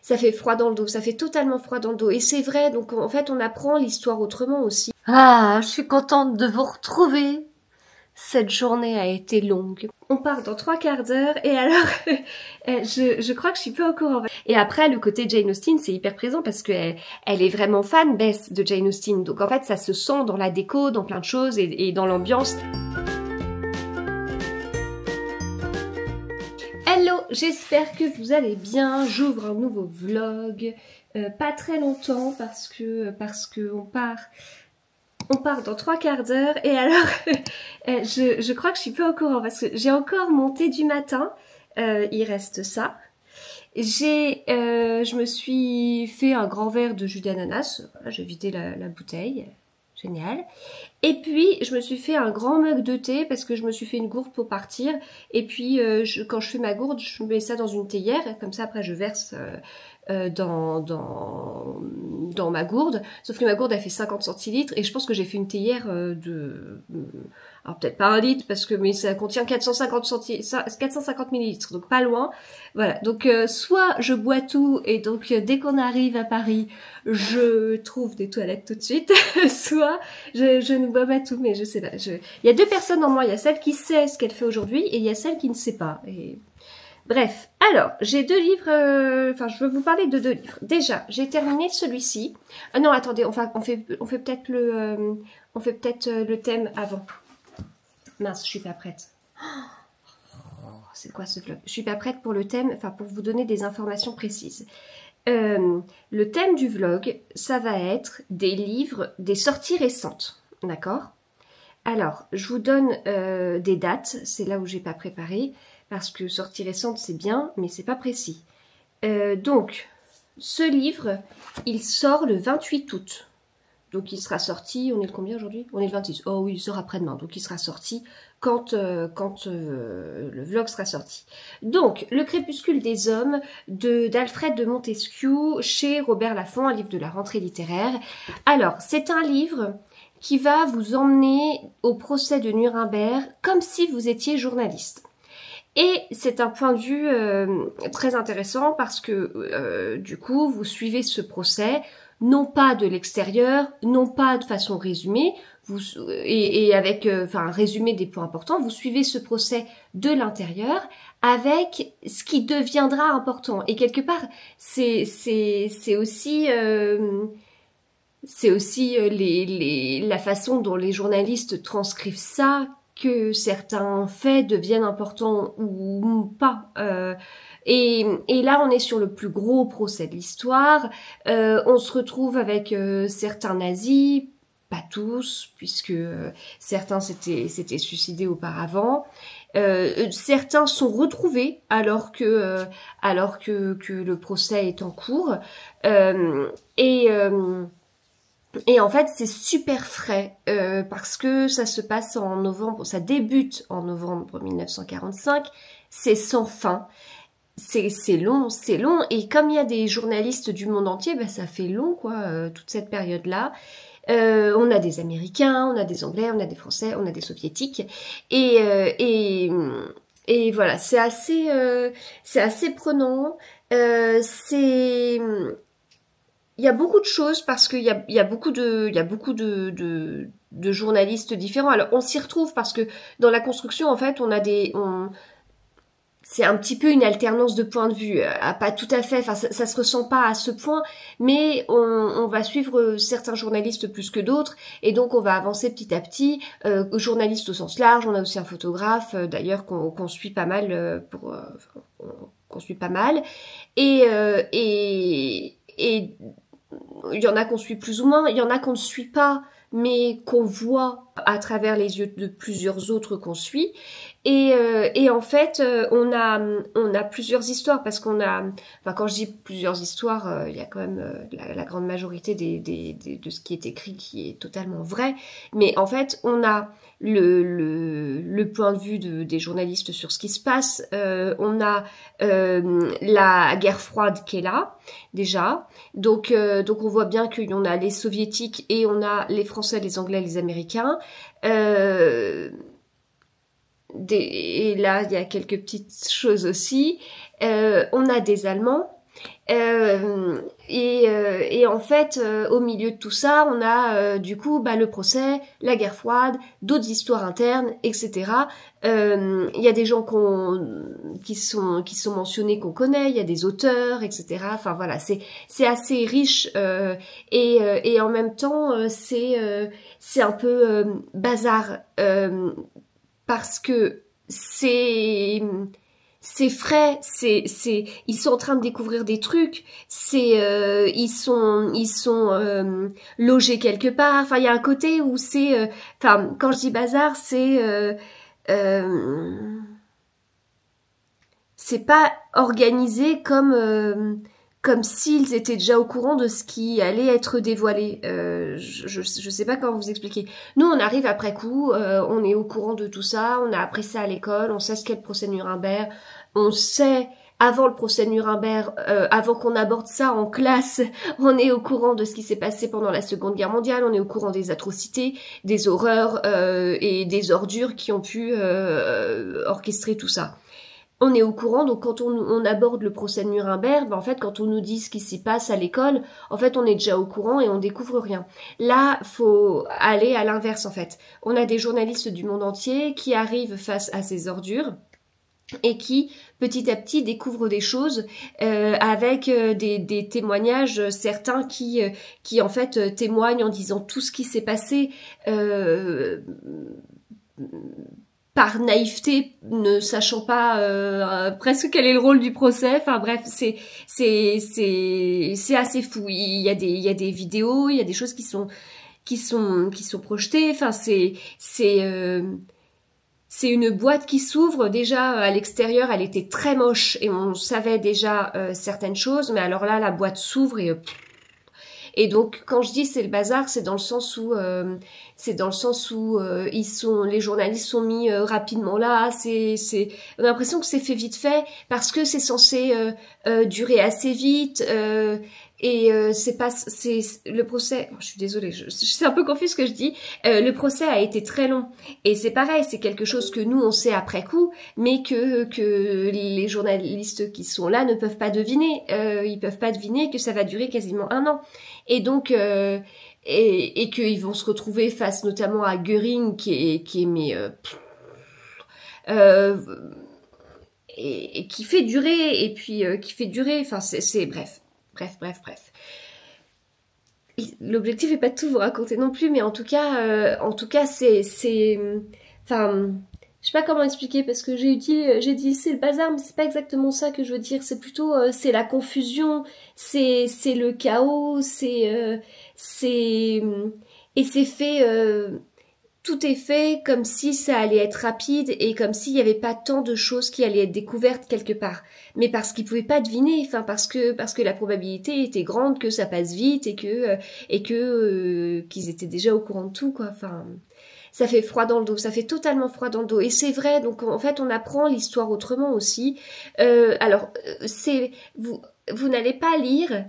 Ça fait froid dans le dos, ça fait totalement froid dans le dos. Et c'est vrai, donc en fait on apprend l'histoire autrement aussi. Ah, je suis contente de vous retrouver. Cette journée a été longue. On part dans 3/4 d'heure et alors je crois que je suis peu au courant. Et après le côté Jane Austen c'est hyper présent parce qu'elle est vraiment fan Bess de Jane Austen. Donc en fait ça se sent dans la déco, dans plein de choses et dans l'ambiance. Hello, j'espère que vous allez bien. J'ouvre un nouveau vlog, pas très longtemps parce que on part dans 3/4 d'heure et alors je crois que je suis peu au courant parce que j'ai encore mon thé du matin, il reste ça. Je me suis fait un grand verre de jus d'ananas, voilà, j'ai vidé la bouteille, génial. Et puis je me suis fait un grand mug de thé parce que je me suis fait une gourde pour partir. Et puis quand je fais ma gourde, je mets ça dans une théière, comme ça après je verse dans ma gourde. Sauf que ma gourde elle fait 50 centilitres et je pense que j'ai fait une théière alors peut-être pas 1 litre parce que mais ça contient 450 millilitres, donc pas loin. Voilà, donc soit je bois tout et donc dès qu'on arrive à Paris, je trouve des toilettes tout de suite, soit je ne bois pas tout, mais je sais pas. Il y a deux personnes en moi, il y a celle qui sait ce qu'elle fait aujourd'hui et il y a celle qui ne sait pas. Et... Bref, alors, j'ai 2 livres, enfin je veux vous parler de 2 livres. Déjà, j'ai terminé celui-ci. Non, attendez, on fait peut-être le thème avant. Mince, je suis pas prête. C'est quoi ce vlog? Je suis pas prête pour le thème, enfin pour vous donner des informations précises. Le thème du vlog, ça va être des livres, des sorties récentes, d'accord? Alors, je vous donne des dates, c'est là où j'ai pas préparé, parce que sortie récente c'est bien, mais c'est pas précis. Donc, ce livre, il sort le 28 août. Donc il sera sorti, on est le combien aujourd'hui? On est le 26. Oh oui, il sera après-demain. Donc il sera sorti quand le vlog sera sorti. Donc, Le Crépuscule des Hommes d'Alfred de Montesquieu chez Robert Laffont, un livre de la rentrée littéraire. Alors, c'est un livre qui va vous emmener au procès de Nuremberg comme si vous étiez journaliste. Et c'est un point de vue très intéressant parce que du coup, vous suivez ce procès non pas de l'extérieur, non pas de façon résumée, et avec enfin résumé des points importants, vous suivez ce procès de l'intérieur avec ce qui deviendra important. Et quelque part, c'est aussi la façon dont les journalistes transcrivent ça, que certains faits deviennent importants ou pas. Et là, on est sur le plus gros procès de l'histoire. On se retrouve avec certains nazis, pas tous, puisque certains s'étaient suicidés auparavant. Certains sont retrouvés alors que le procès est en cours. Et en fait, c'est super frais parce que ça se passe en novembre, ça débute en novembre 1945, c'est sans fin, c'est long, et comme il y a des journalistes du monde entier, bah, ça fait long quoi, toute cette période-là. On a des Américains, on a des Anglais, on a des Français, on a des Soviétiques, et voilà, c'est assez prenant, il y a beaucoup de choses parce qu'il y a beaucoup de journalistes différents. Alors on s'y retrouve parce que dans la construction en fait c'est un petit peu une alternance de points de vue, pas tout à fait, enfin ça se ressent pas à ce point, mais on va suivre certains journalistes plus que d'autres, et donc on va avancer petit à petit, journalistes au sens large, on a aussi un photographe d'ailleurs qu'on suit pas mal, qu'on suit pas mal, et il y en a qu'on suit plus ou moins, il y en a qu'on ne suit pas, mais qu'on voit à travers les yeux de plusieurs autres qu'on suit. Et en fait, on a plusieurs histoires parce qu'on a, enfin quand je dis plusieurs histoires, il y a quand même la grande majorité de ce qui est écrit qui est totalement vrai. Mais en fait, on a le point de vue des journalistes sur ce qui se passe. On a la guerre froide qui est là déjà. Donc on voit bien qu'il y en a les soviétiques et on a les Français, les Anglais, les Américains. Et là, il y a quelques petites choses aussi. On a des Allemands. Et en fait, au milieu de tout ça, on a du coup le procès, la guerre froide, d'autres histoires internes, etc. Il y a des gens qui sont mentionnés qu'on connaît, il y a des auteurs, etc. Enfin voilà, c'est assez riche et en même temps c'est un peu bazar parce que c'est frais, ils sont en train de découvrir des trucs, ils sont logés quelque part. Enfin, il y a un côté où enfin, quand je dis bazar, c'est pas organisé comme s'ils étaient déjà au courant de ce qui allait être dévoilé. Je sais pas comment vous expliquer. Nous, on arrive après coup, on est au courant de tout ça, on a appris ça à l'école, on sait ce qu'est le procès de Nuremberg, on sait, avant le procès de Nuremberg, avant qu'on aborde ça en classe, on est au courant de ce qui s'est passé pendant la Seconde Guerre mondiale, on est au courant des atrocités, des horreurs et des ordures qui ont pu orchestrer tout ça. On est au courant, donc quand on aborde le procès de Nuremberg, en fait, quand on nous dit ce qui s'y passe à l'école, en fait, on est déjà au courant et on découvre rien. Là, faut aller à l'inverse, en fait. On a des journalistes du monde entier qui arrivent face à ces ordures et qui, petit à petit, découvrent des choses avec des témoignages, certains qui en fait, témoignent en disant tout ce qui s'est passé par naïveté, ne sachant pas presque quel est le rôle du procès. Enfin bref, c'est assez fou. Il y a des vidéos, il y a des choses qui sont projetées. Enfin c'est une boîte qui s'ouvre. Déjà à l'extérieur, elle était très moche et on savait déjà certaines choses, mais alors là la boîte s'ouvre et donc quand je dis c'est le bazar, c'est dans le sens où les journalistes sont mis rapidement là. On a l'impression que c'est fait vite fait parce que c'est censé durer assez vite. Le procès. Je suis désolée, je suis un peu confuse ce que je dis. Le procès a été très long et c'est pareil, c'est quelque chose que nous on sait après coup, mais que les journalistes qui sont là ne peuvent pas deviner. Ils peuvent pas deviner que ça va durer quasiment 1 an. Et donc et qu'ils vont se retrouver face notamment à Göring qui et qui fait durer et puis qui fait durer. Enfin c'est bref. L'objectif est pas de tout vous raconter non plus, mais en tout cas enfin, je sais pas comment expliquer parce que j'ai dit c'est le bazar, mais c'est pas exactement ça que je veux dire. C'est plutôt c'est la confusion, c'est le chaos, et c'est fait. Tout est fait comme si ça allait être rapide et comme s'il n'y avait pas tant de choses qui allaient être découvertes quelque part. Mais parce qu'ils pouvaient pas deviner, enfin parce que la probabilité était grande que ça passe vite et que qu'ils étaient déjà au courant de tout quoi. Enfin, ça fait froid dans le dos, ça fait totalement froid dans le dos. Et c'est vrai, donc en fait on apprend l'histoire autrement aussi. Vous n'allez pas lire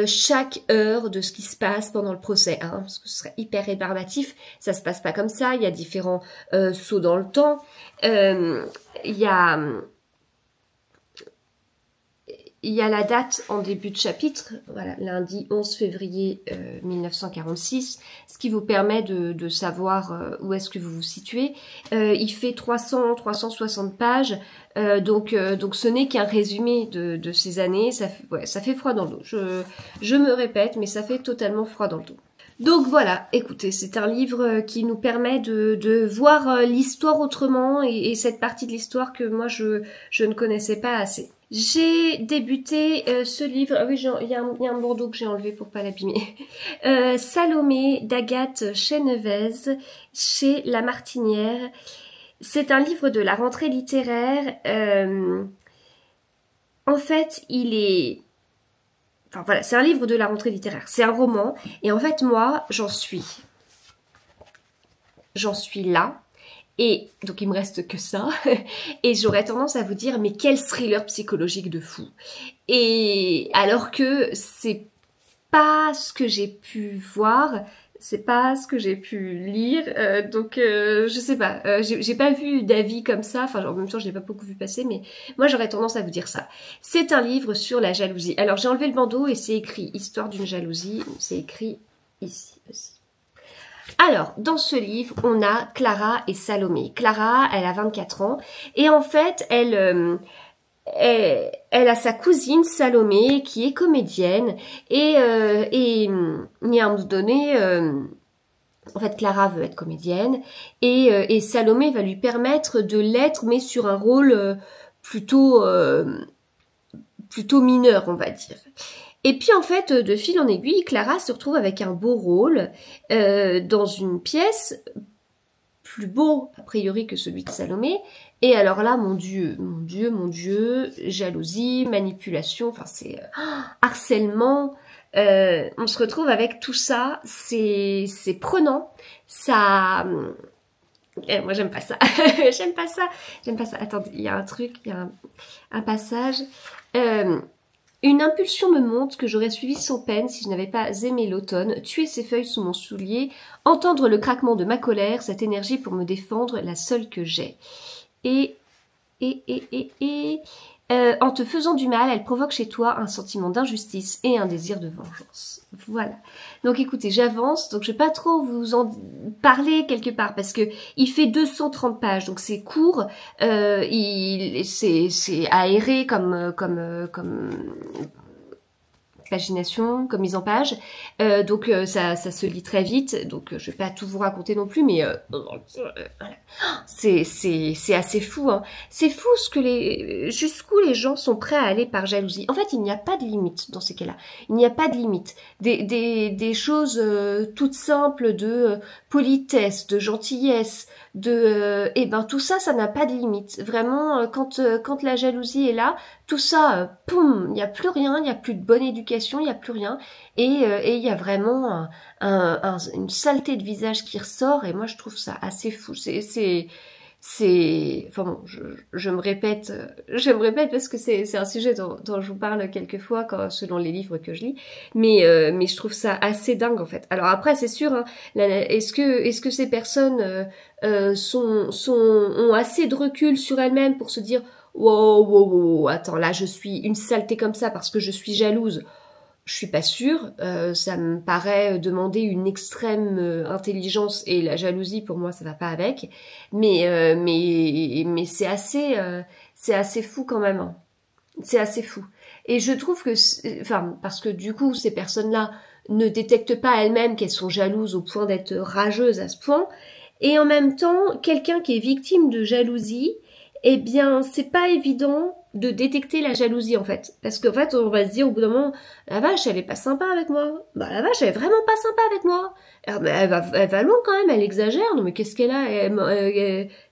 chaque heure de ce qui se passe pendant le procès, hein, parce que ce serait hyper rébarbatif. Ça se passe pas comme ça. Il y a différents sauts dans le temps. Il y a la date en début de chapitre, voilà, lundi 11 février 1946, ce qui vous permet de savoir où est-ce que vous vous situez. Il fait 360 pages, donc ce n'est qu'un résumé de ces années. Ça fait froid dans le dos. Je me répète, mais ça fait totalement froid dans le dos. Donc voilà, écoutez, c'est un livre qui nous permet de voir l'histoire autrement et cette partie de l'histoire que moi je ne connaissais pas assez. J'ai débuté ce livre, ah oui, il y a un bandeau que j'ai enlevé pour pas l'abîmer. Salomé d'Agathe Chenevez chez La Martinière. C'est un livre de la rentrée littéraire. En fait, enfin voilà, c'est un livre de la rentrée littéraire. C'est un roman. Et en fait, moi, j'en suis là. Et donc il me reste que ça, et j'aurais tendance à vous dire mais quel thriller psychologique de fou. Et alors que c'est pas ce que j'ai pu voir c'est pas ce que j'ai pu lire, donc je sais pas, j'ai pas vu d'avis comme ça, enfin en même temps je l'ai pas beaucoup vu passer, mais moi j'aurais tendance à vous dire ça. C'est un livre sur la jalousie. Alors j'ai enlevé le bandeau et c'est écrit Histoire d'une jalousie, c'est écrit ici aussi. Alors, dans ce livre, on a Clara et Salomé. Clara, elle a 24 ans et en fait, elle a sa cousine Salomé qui est comédienne et il y a un moment donné, en fait Clara veut être comédienne et Salomé va lui permettre de l'être mais sur un rôle plutôt mineur on va dire. Et puis en fait de fil en aiguille Clara se retrouve avec un beau rôle dans une pièce plus beau a priori que celui de Salomé. Et alors là, mon Dieu, jalousie, manipulation, enfin c'est harcèlement. On se retrouve avec tout ça, c'est prenant, ça. Moi j'aime pas ça, j'aime pas ça. Attendez, il y a un truc, il y a un passage. Une impulsion me montre que j'aurais suivi sans peine si je n'avais pas aimé l'automne, tuer ces feuilles sous mon soulier, entendre le craquement de ma colère, cette énergie pour me défendre, la seule que j'ai. En te faisant du mal, elle provoque chez toi un sentiment d'injustice et un désir de vengeance. Voilà. Donc écoutez, j'avance, donc je vais pas trop vous en parler quelque part parce que il fait 230 pages, donc c'est court, c'est aéré comme pagination, comme mise en page, donc ça se lit très vite, donc je vais pas tout vous raconter non plus, mais voilà. C'est assez fou, hein. C'est fou jusqu'où les gens sont prêts à aller par jalousie. En fait, il n'y a pas de limite dans ces cas-là. Il n'y a pas de limite. Des choses toutes simples de politesse, de gentillesse, et ben tout ça, ça n'a pas de limite. Vraiment, quand la jalousie est là, tout ça, poum, il n'y a plus rien, il n'y a plus de bonne éducation, il n'y a plus rien. Et il y a vraiment une saleté de visage qui ressort, et moi je trouve ça assez fou. Enfin bon, je me répète parce que c'est un sujet dont je vous parle quelquefois selon les livres que je lis, mais je trouve ça assez dingue en fait. Alors après c'est sûr, hein, est-ce que ces personnes ont assez de recul sur elles-mêmes pour se dire wow, attends, là je suis une saleté comme ça parce que je suis jalouse. Je suis pas sûre, ça me paraît demander une extrême intelligence et la jalousie pour moi ça va pas avec, mais c'est assez fou quand même, hein. C'est assez fou. Et je trouve que, enfin, parce que du coup ces personnes-là ne détectent pas elles-mêmes qu'elles sont jalouses au point d'être rageuses à ce point, et en même temps quelqu'un qui est victime de jalousie, eh bien c'est pas évident de détecter la jalousie en fait, parce qu'en fait on va se dire au bout d'un moment, la vache elle est pas sympa avec moi, bah la vache elle est vraiment pas sympa avec moi, alors, mais elle va loin quand même, elle exagère, non mais qu'est-ce qu'elle a,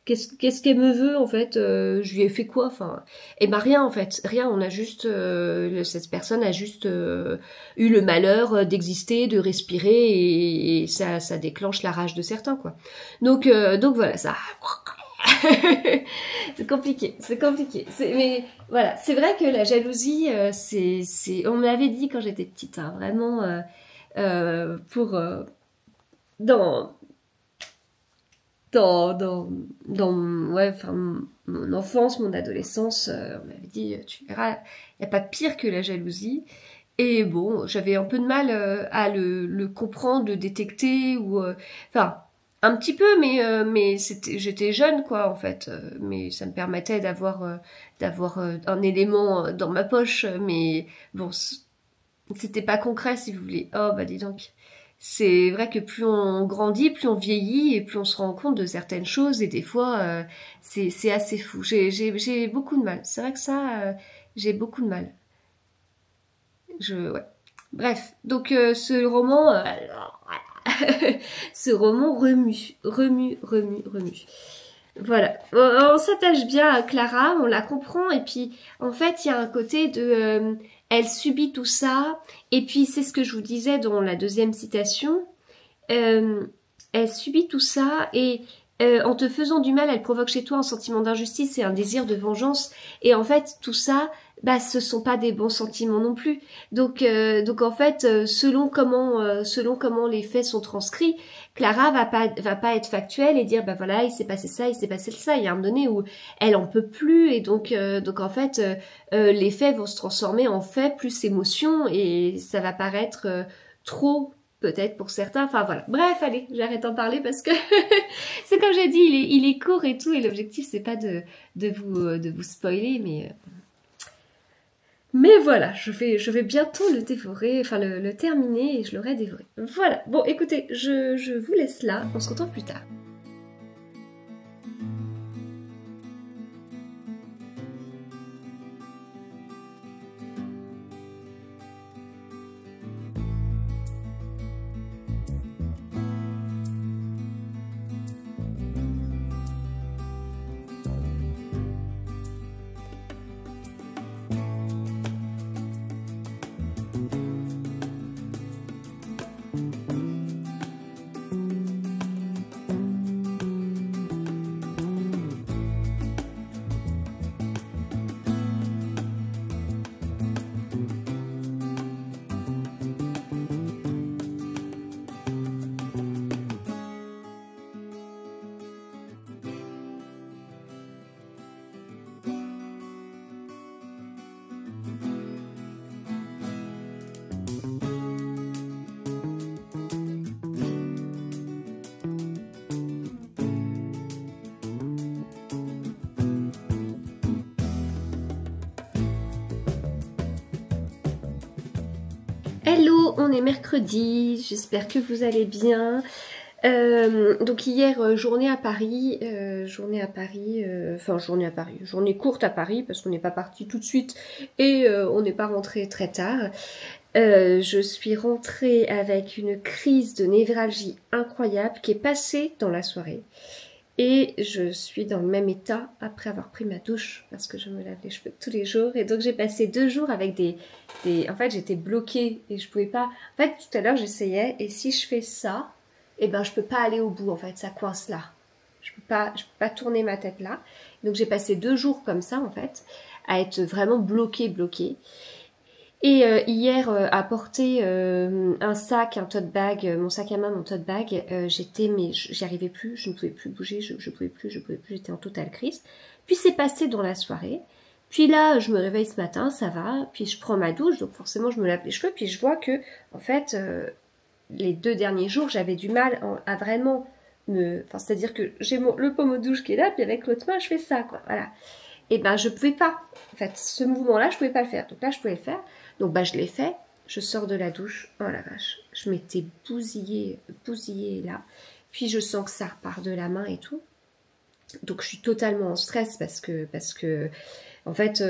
qu'est-ce qu'elle me veut en fait, je lui ai fait quoi, enfin, et bah rien en fait, rien, on a juste, cette personne a juste eu le malheur d'exister, de respirer, et ça déclenche la rage de certains quoi, donc voilà ça. c'est compliqué. Mais voilà, c'est vrai que la jalousie, on me l'avait dit quand j'étais petite, hein, vraiment, ouais, enfin, mon enfance, mon adolescence, on m'avait dit, tu verras, il n'y a pas pire que la jalousie. Et bon, j'avais un peu de mal à le comprendre, le détecter, ou, enfin. Un petit peu, mais j'étais jeune quoi en fait, mais ça me permettait d'avoir un élément dans ma poche, mais bon, c'était pas concret si vous voulez. Oh bah dis donc, c'est vrai que plus on grandit, plus on vieillit et plus on se rend compte de certaines choses, et des fois c'est assez fou. J'ai beaucoup de mal. C'est vrai que ça, j'ai beaucoup de mal. Ouais. Bref, donc ce roman. Ce roman remue. Voilà, on s'attache bien à Clara, on la comprend, et puis en fait il y a un côté de elle subit tout ça, et puis c'est ce que je vous disais dans la deuxième citation, elle subit tout ça, et En te faisant du mal, elle provoque chez toi un sentiment d'injustice et un désir de vengeance. Et en fait, tout ça, bah, ce sont pas des bons sentiments non plus. Donc en fait, selon comment les faits sont transcrits, Clara va pas être factuelle et dire, bah voilà, il s'est passé ça, il s'est passé ça. Il y a un moment donné où elle en peut plus et donc en fait, les faits vont se transformer en faits plus émotions et ça va paraître trop peut-être pour certains, enfin voilà. Bref, allez, j'arrête d'en parler parce que c'est comme j'ai dit, il est court et tout, et l'objectif c'est pas de vous spoiler, mais voilà, je vais bientôt le dévorer, enfin le terminer et je l'aurai dévoré. Voilà, bon écoutez, je vous laisse là, on se retrouve plus tard. Hello, on est mercredi, j'espère que vous allez bien. Donc hier, journée à Paris, journée courte à Paris parce qu'on n'est pas parti tout de suite et on n'est pas rentré très tard. Je suis rentrée avec une crise de névralgie incroyable qui est passée dans la soirée. Et je suis dans le même état après avoir pris ma douche parce que je me lave les cheveux tous les jours. Et donc j'ai passé 2 jours avec En fait j'étais bloquée et je pouvais pas... En fait tout à l'heure j'essayais et si je fais ça, eh ben je peux pas aller au bout en fait, ça coince là. Je peux pas tourner ma tête là. Donc j'ai passé 2 jours comme ça en fait, à être vraiment bloquée. Et hier, à porter un sac, un tote bag, mon sac à main, mon tote bag, mais j'y arrivais plus, je ne pouvais plus bouger, je pouvais plus, j'étais en totale crise. Puis c'est passé dans la soirée. Puis là, je me réveille ce matin, ça va. Puis je prends ma douche, donc forcément je me lave les cheveux. Puis je vois que, en fait, les 2 derniers jours, j'avais du mal à vraiment Enfin, c'est-à-dire que j'ai le pommeau de douche qui est là, puis avec l'autre main, je fais ça, quoi. Voilà. Et ben, je pouvais pas. En fait, ce mouvement-là, je pouvais pas le faire. Donc là, je pouvais le faire. Donc bah je l'ai fait, je sors de la douche, oh la vache, je m'étais bousillée là, puis je sens que ça repart de la main et tout, donc je suis totalement en stress parce que en fait,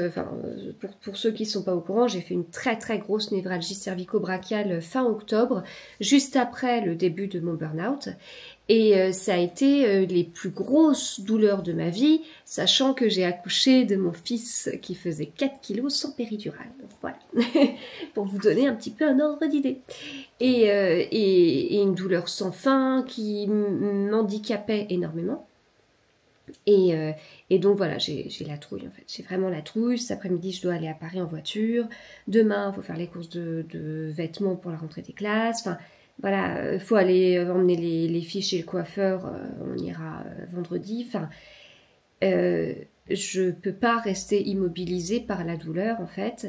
pour ceux qui ne sont pas au courant, j'ai fait une très très grosse névralgie cervico-brachiale fin octobre, juste après le début de mon burn-out. Et ça a été les plus grosses douleurs de ma vie, sachant que j'ai accouché de mon fils qui faisait 4 kilos sans péridurale. Donc voilà, pour vous donner un petit peu un ordre d'idée. Et une douleur sans fin qui m'handicapait énormément. Et donc voilà, j'ai la trouille en fait, j'ai vraiment la trouille. Cet après-midi, je dois aller à Paris en voiture. Demain, il faut faire les courses de vêtements pour la rentrée des classes. Enfin, voilà, il faut aller emmener les filles chez le coiffeur, on ira vendredi. Enfin, je peux pas rester immobilisée par la douleur en fait.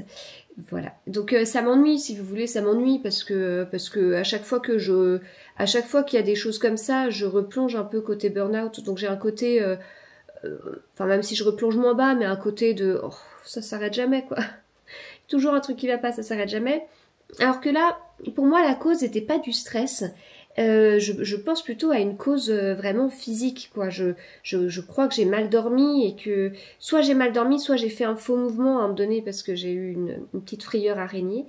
Voilà, donc ça m'ennuie si vous voulez, ça m'ennuie parce que à chaque fois qu'il y a des choses comme ça, je replonge un peu côté burn-out. Donc j'ai un côté, enfin même si je replonge moins bas, mais un côté de oh, ça s'arrête jamais quoi. Toujours un truc qui va pas, ça s'arrête jamais. Alors que là, pour moi, la cause n'était pas du stress. Je pense plutôt à une cause vraiment physique, quoi. Je crois que j'ai mal dormi et que soit j'ai mal dormi, soit j'ai fait un faux mouvement à un moment donné parce que j'ai eu une petite frayeur araignée.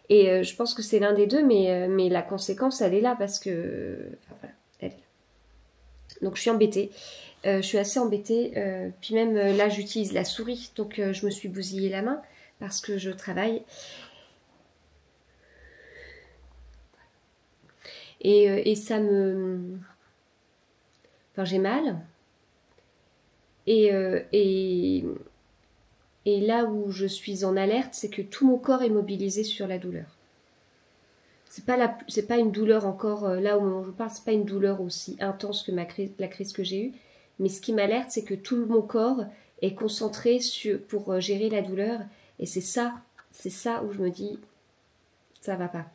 Et je pense que c'est l'un des deux, mais la conséquence, elle est là parce que... Enfin, voilà, elle est là. Donc je suis embêtée. Je suis assez embêtée. Puis même là, j'utilise la souris, donc je me suis bousillé la main parce que je travaille. Et ça me... Enfin, j'ai mal. Et, et là où je suis en alerte, c'est que tout mon corps est mobilisé sur la douleur. C'est pas une douleur encore, là au moment où je parle, c'est pas une douleur aussi intense que la crise que j'ai eue. Mais ce qui m'alerte, c'est que tout mon corps est concentré pour gérer la douleur. Et c'est ça où je me dis, ça va pas.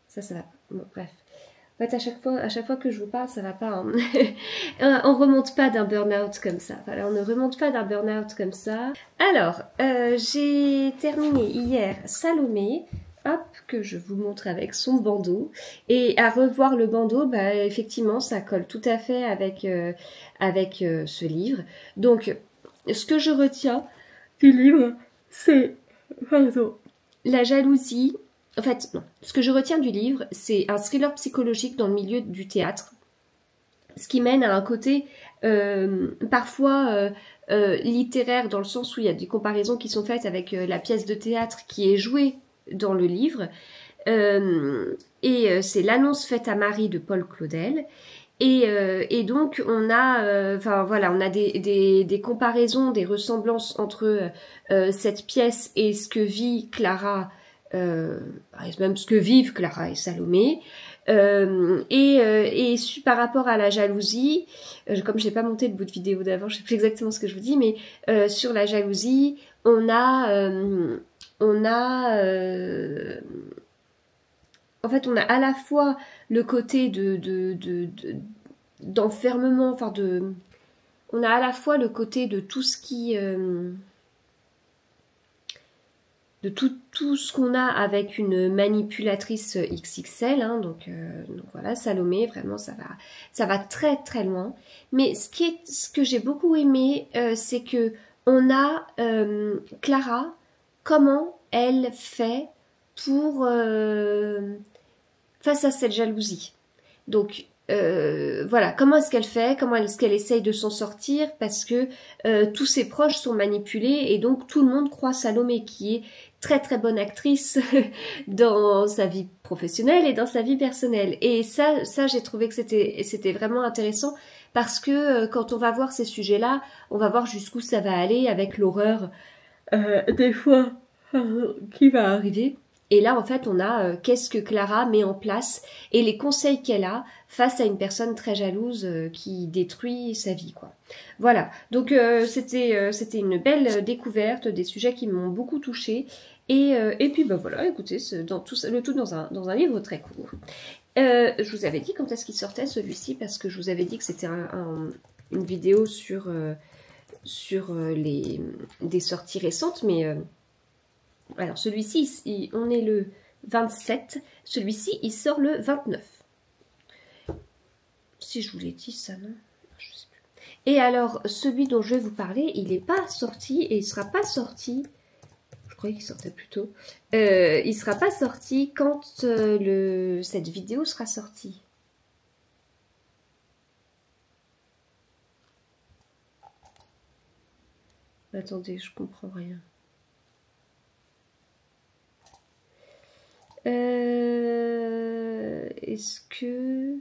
Ça va pas. Bon, bref. En fait, à chaque fois que je vous parle, ça va pas. Hein. On remonte pas d'un burn-out comme ça. Voilà, on ne remonte pas d'un burn-out comme ça. Alors, j'ai terminé hier Salomé. Hop, que je vous montre avec son bandeau. Et à revoir le bandeau, bah, effectivement, ça colle tout à fait avec ce livre. Donc, ce que je retiens du livre, c'est la jalousie. En fait, non. Ce que je retiens du livre, c'est un thriller psychologique dans le milieu du théâtre. Ce qui mène à un côté parfois littéraire, dans le sens où il y a des comparaisons qui sont faites avec la pièce de théâtre qui est jouée dans le livre. C'est l'annonce faite à Marie de Paul Claudel. Et donc on a, on a des comparaisons, des ressemblances entre cette pièce et ce que vit Clara, même ce que vivent Clara et Salomé. Par rapport à la jalousie, comme je n'ai pas monté le bout de vidéo d'avant, je sais plus exactement ce que je vous dis, mais sur la jalousie, on a à la fois le côté d'enfermement, on a à la fois le côté de tout ce qui de tout ce qu'on a avec une manipulatrice XXL, hein, donc voilà, Salomé, vraiment ça va très très loin. Mais ce que j'ai beaucoup aimé, c'est que on a Clara, comment elle fait pour face à cette jalousie. Donc voilà, comment est-ce qu'elle fait, comment est-ce qu'elle essaye de s'en sortir, parce que tous ses proches sont manipulés et donc tout le monde croit Salomé, qui est très très bonne actrice dans sa vie professionnelle et dans sa vie personnelle. Et ça j'ai trouvé que c'était vraiment intéressant, parce que quand on va voir ces sujets-là, on va voir jusqu'où ça va aller avec l'horreur des fois qui va arriver. Et là, en fait, on a qu'est-ce que Clara met en place et les conseils qu'elle a face à une personne très jalouse qui détruit sa vie, quoi. Voilà. Donc, c'était une belle découverte, des sujets qui m'ont beaucoup touchée. Et puis, bah voilà, écoutez, le tout dans un livre très court. Je vous avais dit quand est-ce qu'il sortait, celui-ci, parce que je vous avais dit que c'était une vidéo sur des sorties récentes, mais... alors celui-ci, on est le 27, celui-ci il sort le 29. Si je vous l'ai dit ça, non? Je sais plus. Et alors celui dont je vais vous parler, il n'est pas sorti et il ne sera pas sorti, je croyais qu'il sortait plus tôt, il ne sera pas sorti quand cette vidéo sera sortie. Attendez, je comprends rien. Est-ce que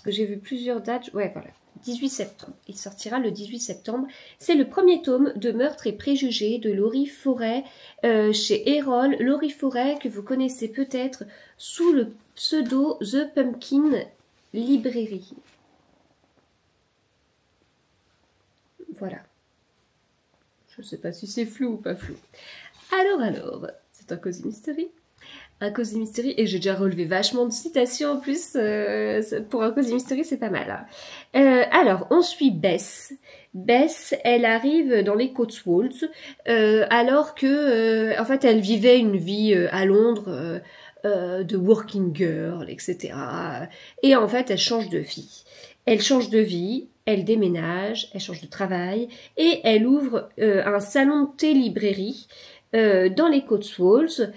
j'ai vu plusieurs dates? Ouais, voilà. 18 septembre. Il sortira le 18 septembre. C'est le premier tome de Meurtres et Préjugés de Laurie Forêt chez Erol. Laurie Forêt, que vous connaissez peut-être sous le pseudo The Pumpkin Librairie. Voilà. Je ne sais pas si c'est flou ou pas flou. Alors, c'est un Cozy Mystery. Un Cozy Mystery, et j'ai déjà relevé vachement de citations en plus, pour un Cozy Mystery, c'est pas mal. Hein. Alors, on suit Bess. Bess, elle arrive dans les Cotswolds, alors que, en fait, elle vivait une vie à Londres, de working girl, etc. Et en fait, elle change de vie. Elle change de vie, elle déménage, elle change de travail, et elle ouvre un salon de thé-librairie dans les Cotswolds.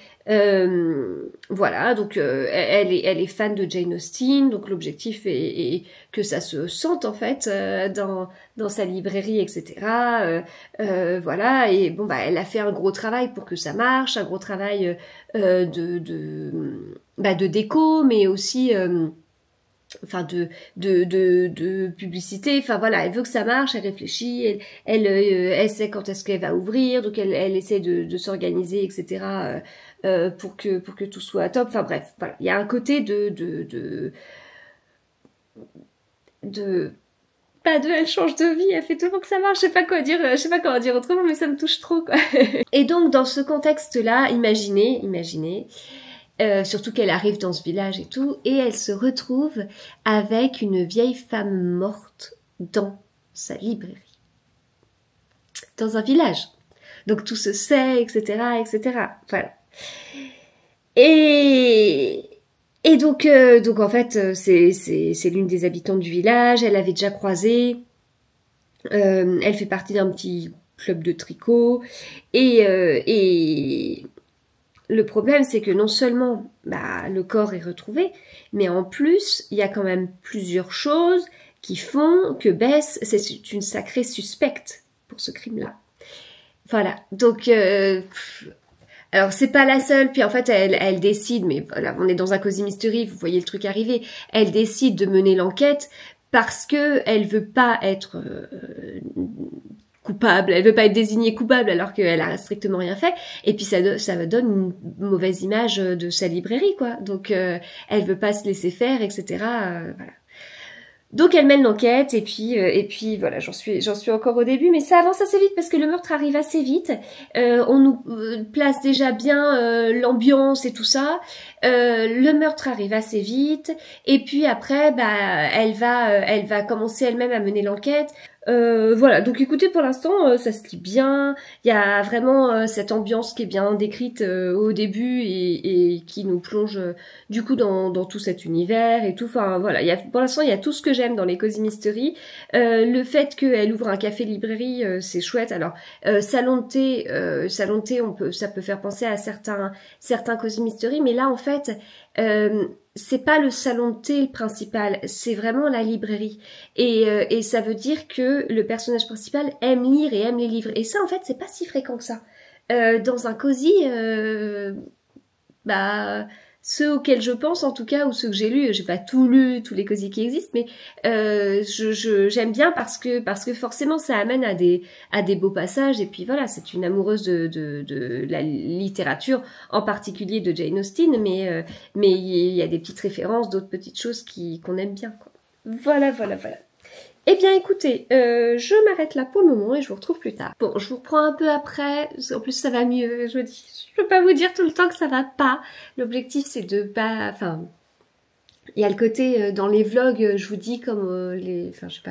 Voilà, donc elle est fan de Jane Austen, donc l'objectif est que ça se sente en fait dans sa librairie, etc. Voilà, et bon bah elle a fait un gros travail pour que ça marche, un gros travail de déco, mais aussi enfin de publicité, enfin voilà, elle veut que ça marche, elle réfléchit, elle sait quand est-ce qu'elle va ouvrir, donc elle essaie de s'organiser, etc. Pour que tout soit top. Enfin bref, voilà, il y a un côté pas de elle change de vie, elle fait tout pour que ça marche, je sais pas quoi dire, je sais pas comment dire autrement, mais ça me touche trop quoi. Et donc dans ce contexte-là, imaginez, surtout qu'elle arrive dans ce village et tout, et elle se retrouve avec une vieille femme morte dans sa librairie. Dans un village. Donc tout se sait, etc., etc. Voilà. Et donc en fait, c'est l'une des habitantes du village, elle l'avait déjà croisée, elle fait partie d'un petit club de tricot, et le problème, c'est que non seulement le corps est retrouvé, mais en plus, il y a quand même plusieurs choses qui font que Bess, c'est une sacrée suspecte pour ce crime-là. Voilà, donc... alors, c'est pas la seule, puis en fait, elle décide, mais voilà, on est dans un cosy mystery, vous voyez le truc arriver, elle décide de mener l'enquête parce que elle veut pas être... coupable, elle veut pas être désignée coupable alors qu'elle a strictement rien fait, et puis ça donne une mauvaise image de sa librairie, quoi. Donc elle veut pas se laisser faire, etc. Voilà. Donc elle mène l'enquête, et puis voilà, j'en suis encore au début, mais ça avance assez vite parce que le meurtre arrive assez vite. On nous place déjà bien l'ambiance et tout ça. Le meurtre arrive assez vite, et puis après, elle va commencer elle-même à mener l'enquête. Voilà, donc écoutez, pour l'instant, ça se lit bien. Il y a vraiment cette ambiance qui est bien décrite au début et qui nous plonge du coup dans tout cet univers et tout. Enfin voilà, pour l'instant, il y a tout ce que j'aime dans les Cozy Mystery. Le fait qu'elle ouvre un café-librairie, c'est chouette. Alors, salon de thé, ça peut faire penser à certains Cozy Mystery, mais là, en fait... c'est pas le salon de thé le principal, c'est vraiment la librairie. Et ça veut dire que le personnage principal aime lire et aime les livres. Et ça, en fait, c'est pas si fréquent que ça. Dans un cosy, ceux auxquels je pense, en tout cas, ou ceux que j'ai lus, j'ai pas tout lu, tous les cosy qui existent, mais j'aime bien parce que forcément ça amène à des beaux passages. Et puis voilà, c'est une amoureuse de la littérature, en particulier de Jane Austen, mais il y a des petites références, d'autres petites choses qu'on aime bien, quoi. Voilà. Eh bien écoutez, je m'arrête là pour le moment et je vous retrouve plus tard. Bon, je vous reprends un peu après, en plus ça va mieux, je peux pas vous dire tout le temps que ça va pas. L'objectif c'est de pas... Enfin, il y a le côté dans les vlogs, je vous dis comme Enfin, je sais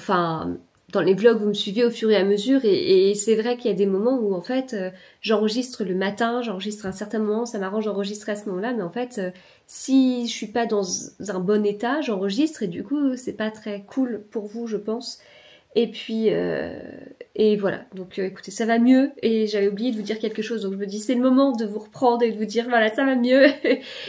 pas... dans les vlogs, vous me suivez au fur et à mesure, et c'est vrai qu'il y a des moments où en fait j'enregistre le matin, j'enregistre à un certain moment, ça m'arrange d'enregistrer à ce moment-là, mais en fait si je suis pas dans un bon état, j'enregistre et du coup c'est pas très cool pour vous, je pense. Et puis et voilà, donc écoutez, ça va mieux, et j'avais oublié de vous dire quelque chose, donc je me dis c'est le moment de vous reprendre et de vous dire voilà, ça va mieux.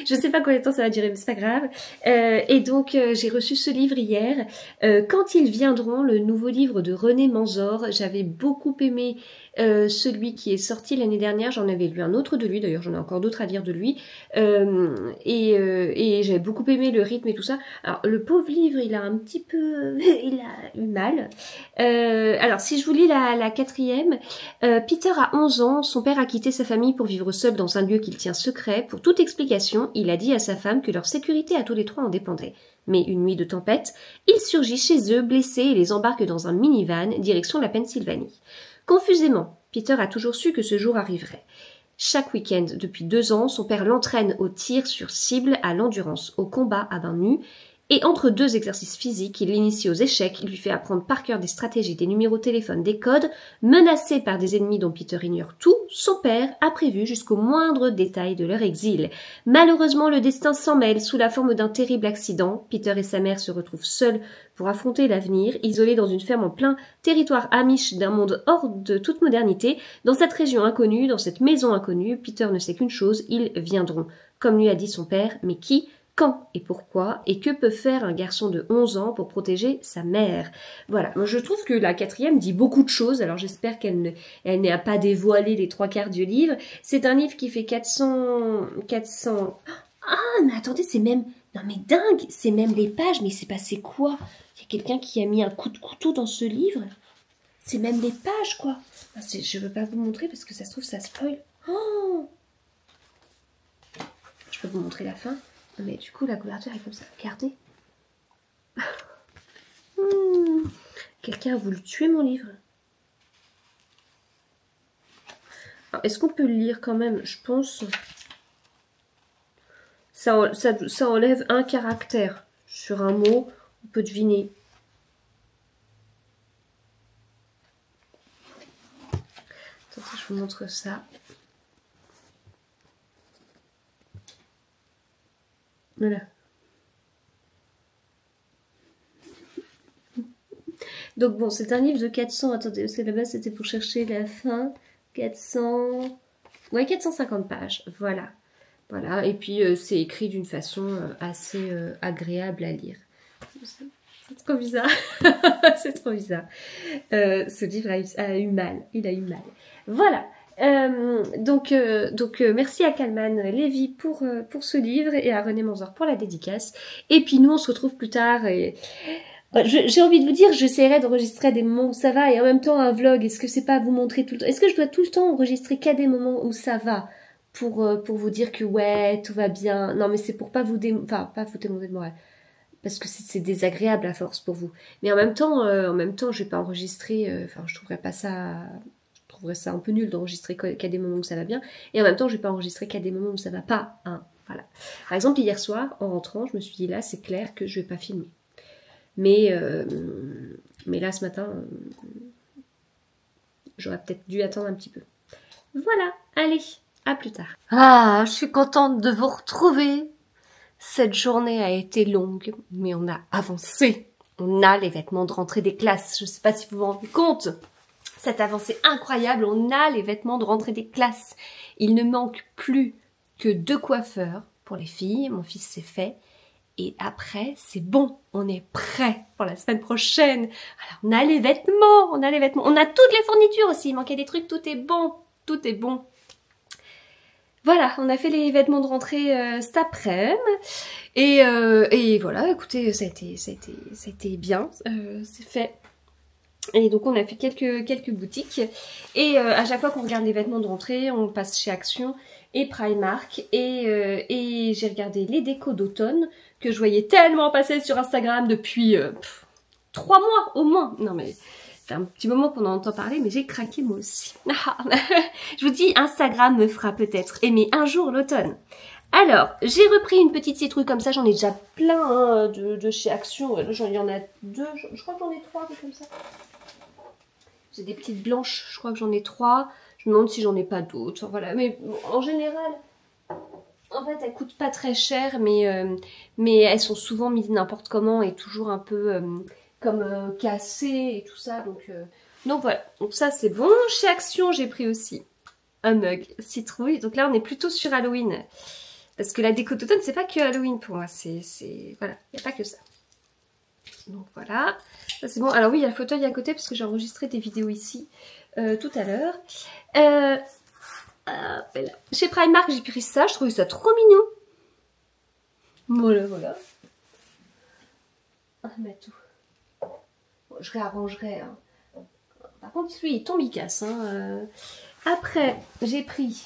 Je sais pas combien de temps ça va durer, mais c'est pas grave. Et donc j'ai reçu ce livre hier, Quand ils viendront, le nouveau livre de René Manzor. J'avais beaucoup aimé celui qui est sorti l'année dernière, j'en avais lu un autre de lui, d'ailleurs j'en ai encore d'autres à lire de lui, et j'avais beaucoup aimé le rythme et tout ça. Alors le pauvre livre, il a un petit peu il a eu mal. Alors si je vous lis la quatrième, Peter a 11 ans, son père a quitté sa famille pour vivre seul dans un lieu qu'il tient secret. Pour toute explication, il a dit à sa femme que leur sécurité à tous les trois en dépendait. Mais une nuit de tempête, il surgit chez eux, blessé, et les embarque dans un minivan, direction la Pennsylvanie. Confusément, Peter a toujours su que ce jour arriverait. Chaque week-end, depuis 2 ans, son père l'entraîne au tir sur cible, à l'endurance, au combat à main nue, et entre 2 exercices physiques, il l'initie aux échecs, il lui fait apprendre par cœur des stratégies, des numéros de téléphone, des codes. Menacé par des ennemis dont Peter ignore tout, son père a prévu jusqu'au moindre détail de leur exil. Malheureusement, le destin s'en mêle sous la forme d'un terrible accident. Peter et sa mère se retrouvent seuls pour affronter l'avenir, isolés dans une ferme en plein territoire amish d'un monde hors de toute modernité. Dans cette région inconnue, dans cette maison inconnue, Peter ne sait qu'une chose, ils viendront. Comme lui a dit son père, mais qui ? Quand et pourquoi, et que peut faire un garçon de 11 ans pour protéger sa mère? Voilà, moi je trouve que la quatrième dit beaucoup de choses, alors j'espère qu'elle n'a pas dévoilé les 3/4 du livre. C'est un livre qui fait 400... Ah, mais attendez, c'est même... Non mais dingue, c'est même les pages, mais c'est passé quoi? Il y a quelqu'un qui a mis un coup de couteau dans ce livre. C'est même les pages, quoi. Ah, je veux pas vous montrer parce que ça se trouve, ça spoil. Oh, je peux vous montrer la fin. Mais du coup, la couverture est comme ça. Regardez. Quelqu'un a voulu tuer mon livre. Est-ce qu'on peut le lire quand même? Je pense... Ça enlève un caractère. Sur un mot, on peut deviner. Attendez, je vous montre ça. Voilà. Donc bon, c'est un livre de 400... Attendez, parce que là-bas, c'était pour chercher la fin. 400... Ouais, 450 pages. Voilà. Voilà, et puis c'est écrit d'une façon assez agréable à lire. C'est trop bizarre. C'est trop bizarre. Ce livre a eu mal. Il a eu mal. Voilà. Donc merci à Kalman Levy pour ce livre et à René Manzor pour la dédicace. Et puis nous, on se retrouve plus tard. Et j'ai envie de vous dire, j'essaierai d'enregistrer des moments où ça va et en même temps un vlog. Est-ce que c'est pas vous montrer tout le temps? Est-ce que je dois tout le temps enregistrer qu'à des moments où ça va? Pour vous dire que ouais, tout va bien. Non, mais c'est pour pas vous pas vous démonter de morale. Parce que c'est désagréable à force pour vous. Mais en même temps, je vais pas enregistrer. Je trouverais ça un peu nul d'enregistrer qu'à des moments où ça va bien. Et en même temps, je vais pas enregistrer qu'à des moments où ça va pas. Hein, voilà. Par exemple, hier soir, en rentrant, je me suis dit là, c'est clair que je vais pas filmer. Mais là, ce matin, j'aurais peut-être dû attendre un petit peu. Voilà, allez. À plus tard. Ah, je suis contente de vous retrouver. Cette journée a été longue, mais on a avancé. On a les vêtements de rentrée des classes. Je ne sais pas si vous vous rendez compte. Cette avancée incroyable, on a les vêtements de rentrée des classes. Il ne manque plus que 2 coiffeurs pour les filles. Mon fils s'est fait. Et après, c'est bon. On est prêt pour la semaine prochaine. Alors, on a les vêtements. On a toutes les fournitures aussi. Il manquait des trucs. Tout est bon. Tout est bon. Voilà, on a fait les vêtements de rentrée cet après-midi et voilà, écoutez, ça a été bien, c'est fait. Et donc on a fait quelques boutiques et à chaque fois qu'on regarde les vêtements de rentrée, on passe chez Action et Primark et j'ai regardé les décos d'automne que je voyais tellement passer sur Instagram depuis 3 mois au moins. Non mais c'est un petit moment qu'on en entend parler, mais j'ai craqué moi aussi. Je vous dis, Instagram me fera peut-être aimer un jour l'automne. Alors, j'ai repris une petite citrouille comme ça, j'en ai déjà plein hein, de chez Action. Il y en a 2, je crois que j'en ai 3 comme ça. J'ai des petites blanches, je crois que j'en ai 3. Je me demande si j'en ai pas d'autres. Enfin, voilà, mais en général, en fait, elles coûtent pas très cher, mais elles sont souvent mises n'importe comment et toujours un peu... comme cassé et tout ça, donc voilà, donc ça c'est bon. Chez Action j'ai pris aussi un mug citrouille, donc là on est plutôt sur Halloween, parce que la déco d'automne c'est pas que Halloween pour moi, c'est voilà, il n'y a pas que ça. Donc voilà, ça c'est bon. Alors oui, il y a le fauteuil à côté parce que j'ai enregistré des vidéos ici tout à l'heure. Chez Primark j'ai pris ça, je trouvais ça trop mignon. Voilà. On va mettre tout. Je réarrangerai. Hein. Par contre, lui, il tombe, il casse. Hein. Après, j'ai pris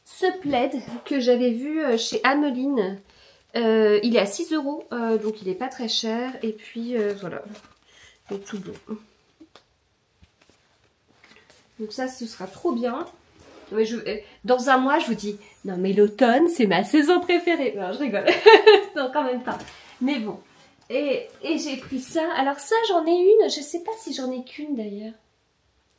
ce plaid que j'avais vu chez Ameline. Il est à 6 €, donc il n'est pas très cher. Et puis, voilà. Il est tout bon. Donc ça, ce sera trop bien. Mais dans un mois, je vous dis, non mais l'automne, c'est ma saison préférée. Non, je rigole. Non, quand même pas. Mais bon. Et j'ai pris ça. Alors ça, j'en ai une. Je sais pas si j'en ai qu'une d'ailleurs.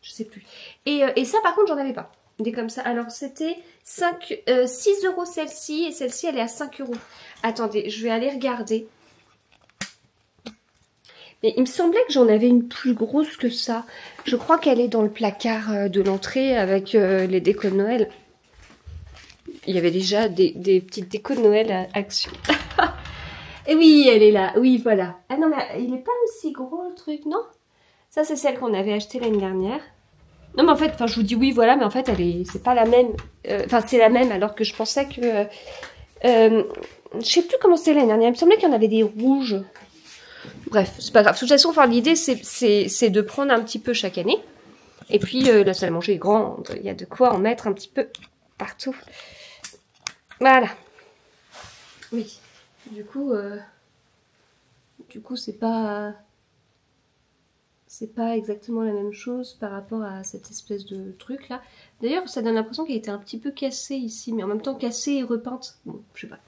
Je sais plus. Et ça, par contre, j'en avais pas. Des comme ça. Alors c'était 6 € celle-ci. Et celle-ci, elle est à 5 €. Attendez, je vais aller regarder. Mais il me semblait que j'en avais une plus grosse que ça. Je crois qu'elle est dans le placard de l'entrée avec les décos de Noël. Il y avait déjà des petites décos de Noël à Action. Et oui, elle est là. Oui, voilà. Ah non, mais il n'est pas aussi gros le truc, non? Ça, c'est celle qu'on avait achetée l'année dernière. Non, mais en fait, je vous dis oui, voilà, mais en fait, c'est pas la même. C'est la même, alors que je pensais que Je sais plus comment c'était l'année dernière. Il me semblait qu'il y en avait des rouges. Bref, c'est pas grave. De toute façon, enfin, l'idée, c'est de prendre un petit peu chaque année. Et puis, la salle à manger est grande. Il y a de quoi en mettre un petit peu partout. Voilà. Oui. Du coup, c'est pas exactement la même chose par rapport à cette espèce de truc là. D'ailleurs, ça donne l'impression qu'elle était un petit peu cassée ici, mais en même temps cassée et repeinte. Bon, je sais pas.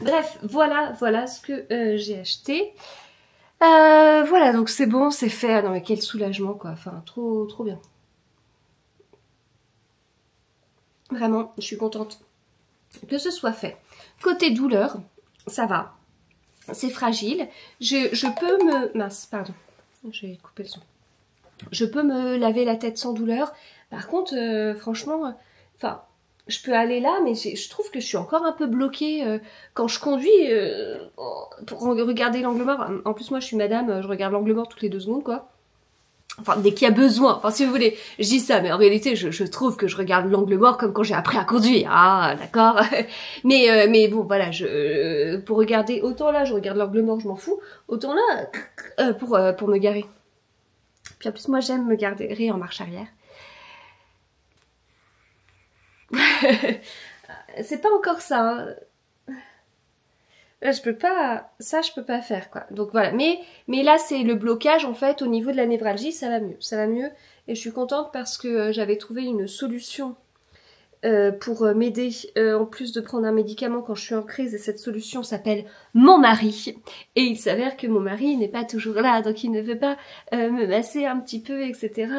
Bref, voilà ce que j'ai acheté. Voilà, donc c'est bon, c'est fait. Ah non mais quel soulagement quoi. Enfin, trop bien. Vraiment, je suis contente que ce soit fait. Côté douleur, ça va. C'est fragile. Je peux me... Mince, pardon. J'ai coupé le son. Je peux me laver la tête sans douleur. Par contre, franchement, enfin, je peux aller là, mais je trouve que je suis encore un peu bloquée quand je conduis pour regarder l'angle mort. En plus, moi, je suis madame, je regarde l'angle mort toutes les 2 secondes, quoi. Enfin, dès qu'il y a besoin. Enfin, si vous voulez, je dis ça, mais en réalité, je trouve que je regarde l'angle mort comme quand j'ai appris à conduire. Ah, d'accord. mais bon, voilà, pour regarder, autant là, je regarde l'angle mort, je m'en fous. Autant là, pour me garer. Puis en plus, moi, j'aime me garer en marche arrière. C'est pas encore ça, hein. Là, je peux pas faire, quoi. Donc voilà. Mais là, c'est le blocage, en fait, au niveau de la névralgie, ça va mieux. Ça va mieux. Et je suis contente parce que j'avais trouvé une solution pour m'aider, en plus de prendre un médicament quand je suis en crise. Et cette solution s'appelle mon mari. Et il s'avère que mon mari n'est pas toujours là, donc il ne veut pas me masser un petit peu, etc.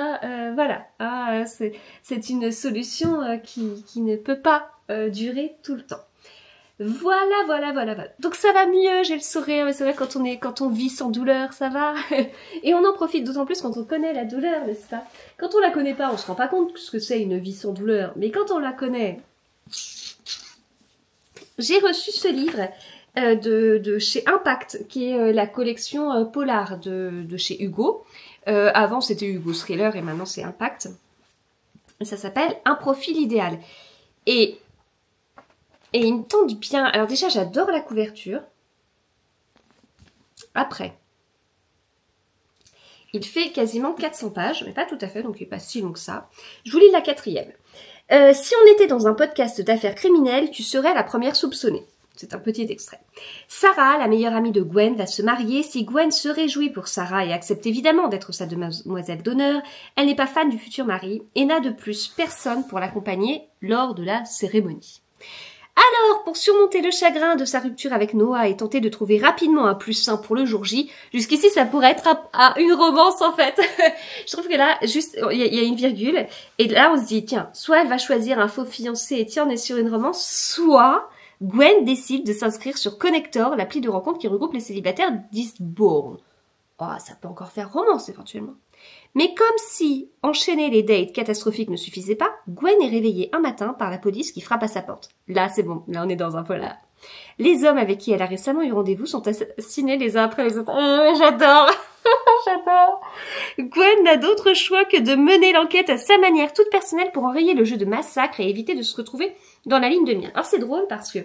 Voilà. Ah, c'est une solution qui ne peut pas durer tout le temps. Voilà. Donc ça va mieux, j'ai le sourire, mais c'est vrai quand on vit sans douleur, ça va. Et on en profite d'autant plus quand on connaît la douleur, n'est-ce pas? Quand on la connaît pas, on se rend pas compte ce que c'est une vie sans douleur. Mais quand on la connaît... J'ai reçu ce livre de chez Impact, qui est la collection Polar de chez Hugo. Avant c'était Hugo Thriller et maintenant c'est Impact. Et ça s'appelle Un profil idéal. Et il me tente bien. Alors déjà, j'adore la couverture. Après, il fait quasiment 400 pages, mais pas tout à fait, donc il n'est pas si long que ça. Je vous lis la 4e. Si on était dans un podcast d'affaires criminelles, tu serais la première soupçonnée. C'est un petit extrait. Sarah, la meilleure amie de Gwen, va se marier. Si Gwen se réjouit pour Sarah et accepte évidemment d'être sa demoiselle d'honneur, elle n'est pas fan du futur mari et n'a de plus personne pour l'accompagner lors de la cérémonie. Alors, pour surmonter le chagrin de sa rupture avec Noah et tenter de trouver rapidement un plus sain pour le jour J, jusqu'ici ça pourrait être une romance en fait. Je trouve que là, juste, il y a une virgule, et là on se dit, tiens, soit elle va choisir un faux fiancé et tiens, on est sur une romance, soit Gwen décide de s'inscrire sur Connector, l'appli de rencontre qui regroupe les célibataires d'Eastbourne. Oh, ça peut encore faire romance éventuellement. Mais comme si enchaîner les dates catastrophiques ne suffisait pas, Gwen est réveillée un matin par la police qui frappe à sa porte. Là, c'est bon. Là, on est dans un polar. Les hommes avec qui elle a récemment eu rendez-vous sont assassinés les uns après les autres. Oh, j'adore. J'adore. Gwen n'a d'autre choix que de mener l'enquête à sa manière toute personnelle pour enrayer le jeu de massacre et éviter de se retrouver dans la ligne de mire. Alors, c'est drôle parce que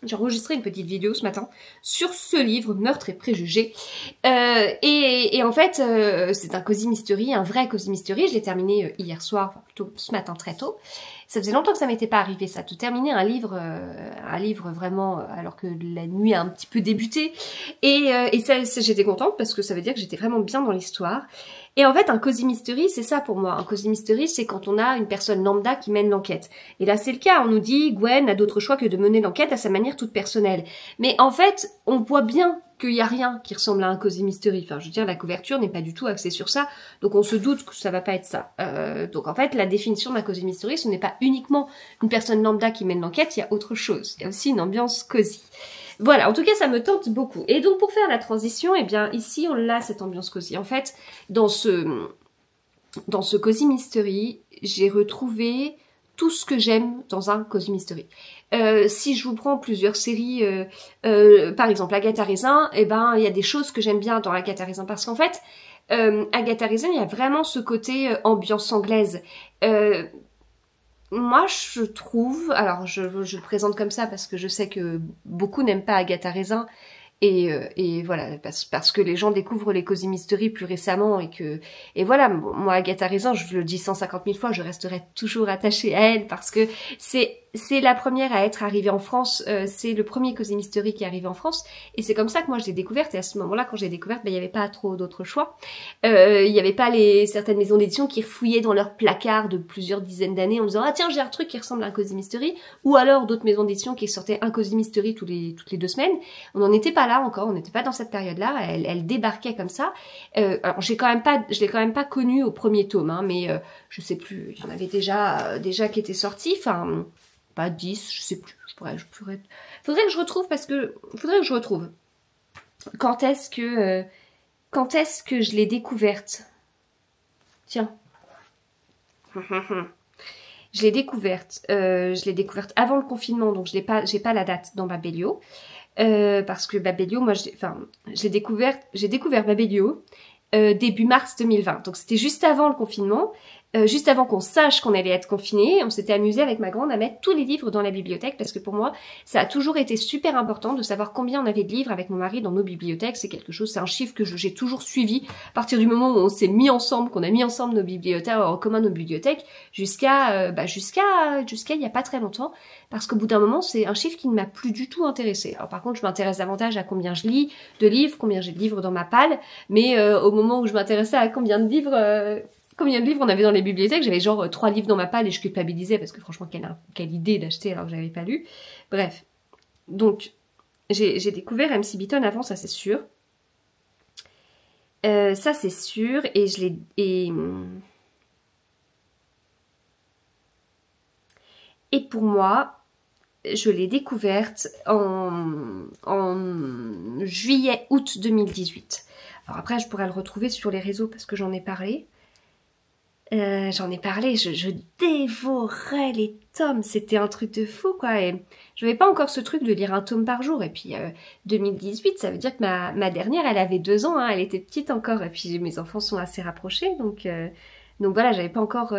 j'ai enregistré une petite vidéo ce matin sur ce livre, Meurtre et préjugés. Et en fait, c'est un cozy mystery, un vrai cozy mystery. Je l'ai terminé hier soir, enfin plutôt ce matin très tôt. Ça faisait longtemps que ça m'était pas arrivé, ça, de terminer un livre vraiment, alors que la nuit a un petit peu débuté. Et ça, j'étais contente parce que ça veut dire que j'étais vraiment bien dans l'histoire. Et en fait, un cozy mystery, c'est ça pour moi. Un cozy mystery, c'est quand on a une personne lambda qui mène l'enquête. Et là, c'est le cas. On nous dit, Gwen n'a d'autre choix que de mener l'enquête à sa manière toute personnelle. Mais en fait, on voit bien qu'il n'y a rien qui ressemble à un cozy mystery. Enfin, je veux dire, la couverture n'est pas du tout axée sur ça. Donc, on se doute que ça va pas être ça. Donc, en fait, la définition d'un cozy mystery, ce n'est pas uniquement une personne lambda qui mène l'enquête, il y a autre chose. Il y a aussi une ambiance cozy. Voilà, en tout cas, ça me tente beaucoup. Et donc, pour faire la transition, eh bien, ici, on a cette ambiance cosy. En fait, dans ce cozy mystery, j'ai retrouvé tout ce que j'aime dans un cozy mystery. Si je vous prends plusieurs séries, par exemple, Agatha Raisin, eh ben, il y a des choses que j'aime bien dans Agatha Raisin. Parce qu'en fait, Agatha Raisin, il y a vraiment ce côté ambiance anglaise. moi, je trouve, alors je le présente comme ça parce que je sais que beaucoup n'aiment pas Agatha Raisin, et voilà, parce que les gens découvrent les Cozy Mystery plus récemment et voilà, moi Agatha Raisin, je le dis 150 000 fois, je resterai toujours attachée à elle parce que c'est la première à être arrivée en France, c'est le premier Cozy Mystery qui est arrivé en France, et c'est comme ça que moi je l'ai découverte, et à ce moment-là, quand j'ai découverte, il n'y avait pas trop d'autres choix. Il n'y avait pas certaines maisons d'édition qui fouillaient dans leurs placards de plusieurs dizaines d'années en disant ah tiens j'ai un truc qui ressemble à un Cozy Mystery, ou alors d'autres maisons d'édition qui sortaient un Cozy Mystery toutes les 2 semaines. On n'en était pas là encore, on n'était pas dans cette période-là, elle débarquait comme ça. Alors je l'ai quand même pas connue au premier tome, hein, mais je sais plus, il y en avait déjà qui étaient sortis, enfin pas 10, je sais plus, faudrait que je retrouve quand est-ce que je l'ai découverte. Tiens. Je l'ai découverte avant le confinement, donc j'ai pas la date dans Babelio. Parce que Babelio, moi, j'ai découvert Babelio début mars 2020. Donc c'était juste avant le confinement, juste avant qu'on sache qu'on allait être confiné. On s'était amusé avec ma grande à mettre tous les livres dans la bibliothèque parce que pour moi, ça a toujours été super important de savoir combien on avait de livres avec mon mari dans nos bibliothèques. C'est c'est un chiffre que j'ai toujours suivi à partir du moment où on s'est mis ensemble, qu'on a mis ensemble nos bibliothèques, en commun nos bibliothèques, jusqu'à il y a pas très longtemps. Parce qu'au bout d'un moment, c'est un chiffre qui ne m'a plus du tout intéressée. Alors par contre, je m'intéresse davantage à combien je lis de livres, combien j'ai de livres dans ma palle, mais au moment où je m'intéressais à combien de livres on avait dans les bibliothèques, j'avais genre 3 livres dans ma palle et je culpabilisais parce que franchement, quelle idée d'acheter alors que j'avais pas lu. Bref. Donc, j'ai découvert MC Beaton avant, ça c'est sûr. Ça c'est sûr, et je l'ai... Et pour moi, je l'ai découverte en juillet-août 2018. Alors après, je pourrais le retrouver sur les réseaux parce que j'en ai parlé. Je dévorais les tomes, c'était un truc de fou quoi. Et je n'avais pas encore ce truc de lire un tome par jour. Et puis 2018, ça veut dire que ma dernière, elle avait 2 ans, hein, elle était petite encore. Et puis mes enfants sont assez rapprochés, donc voilà, j'avais pas encore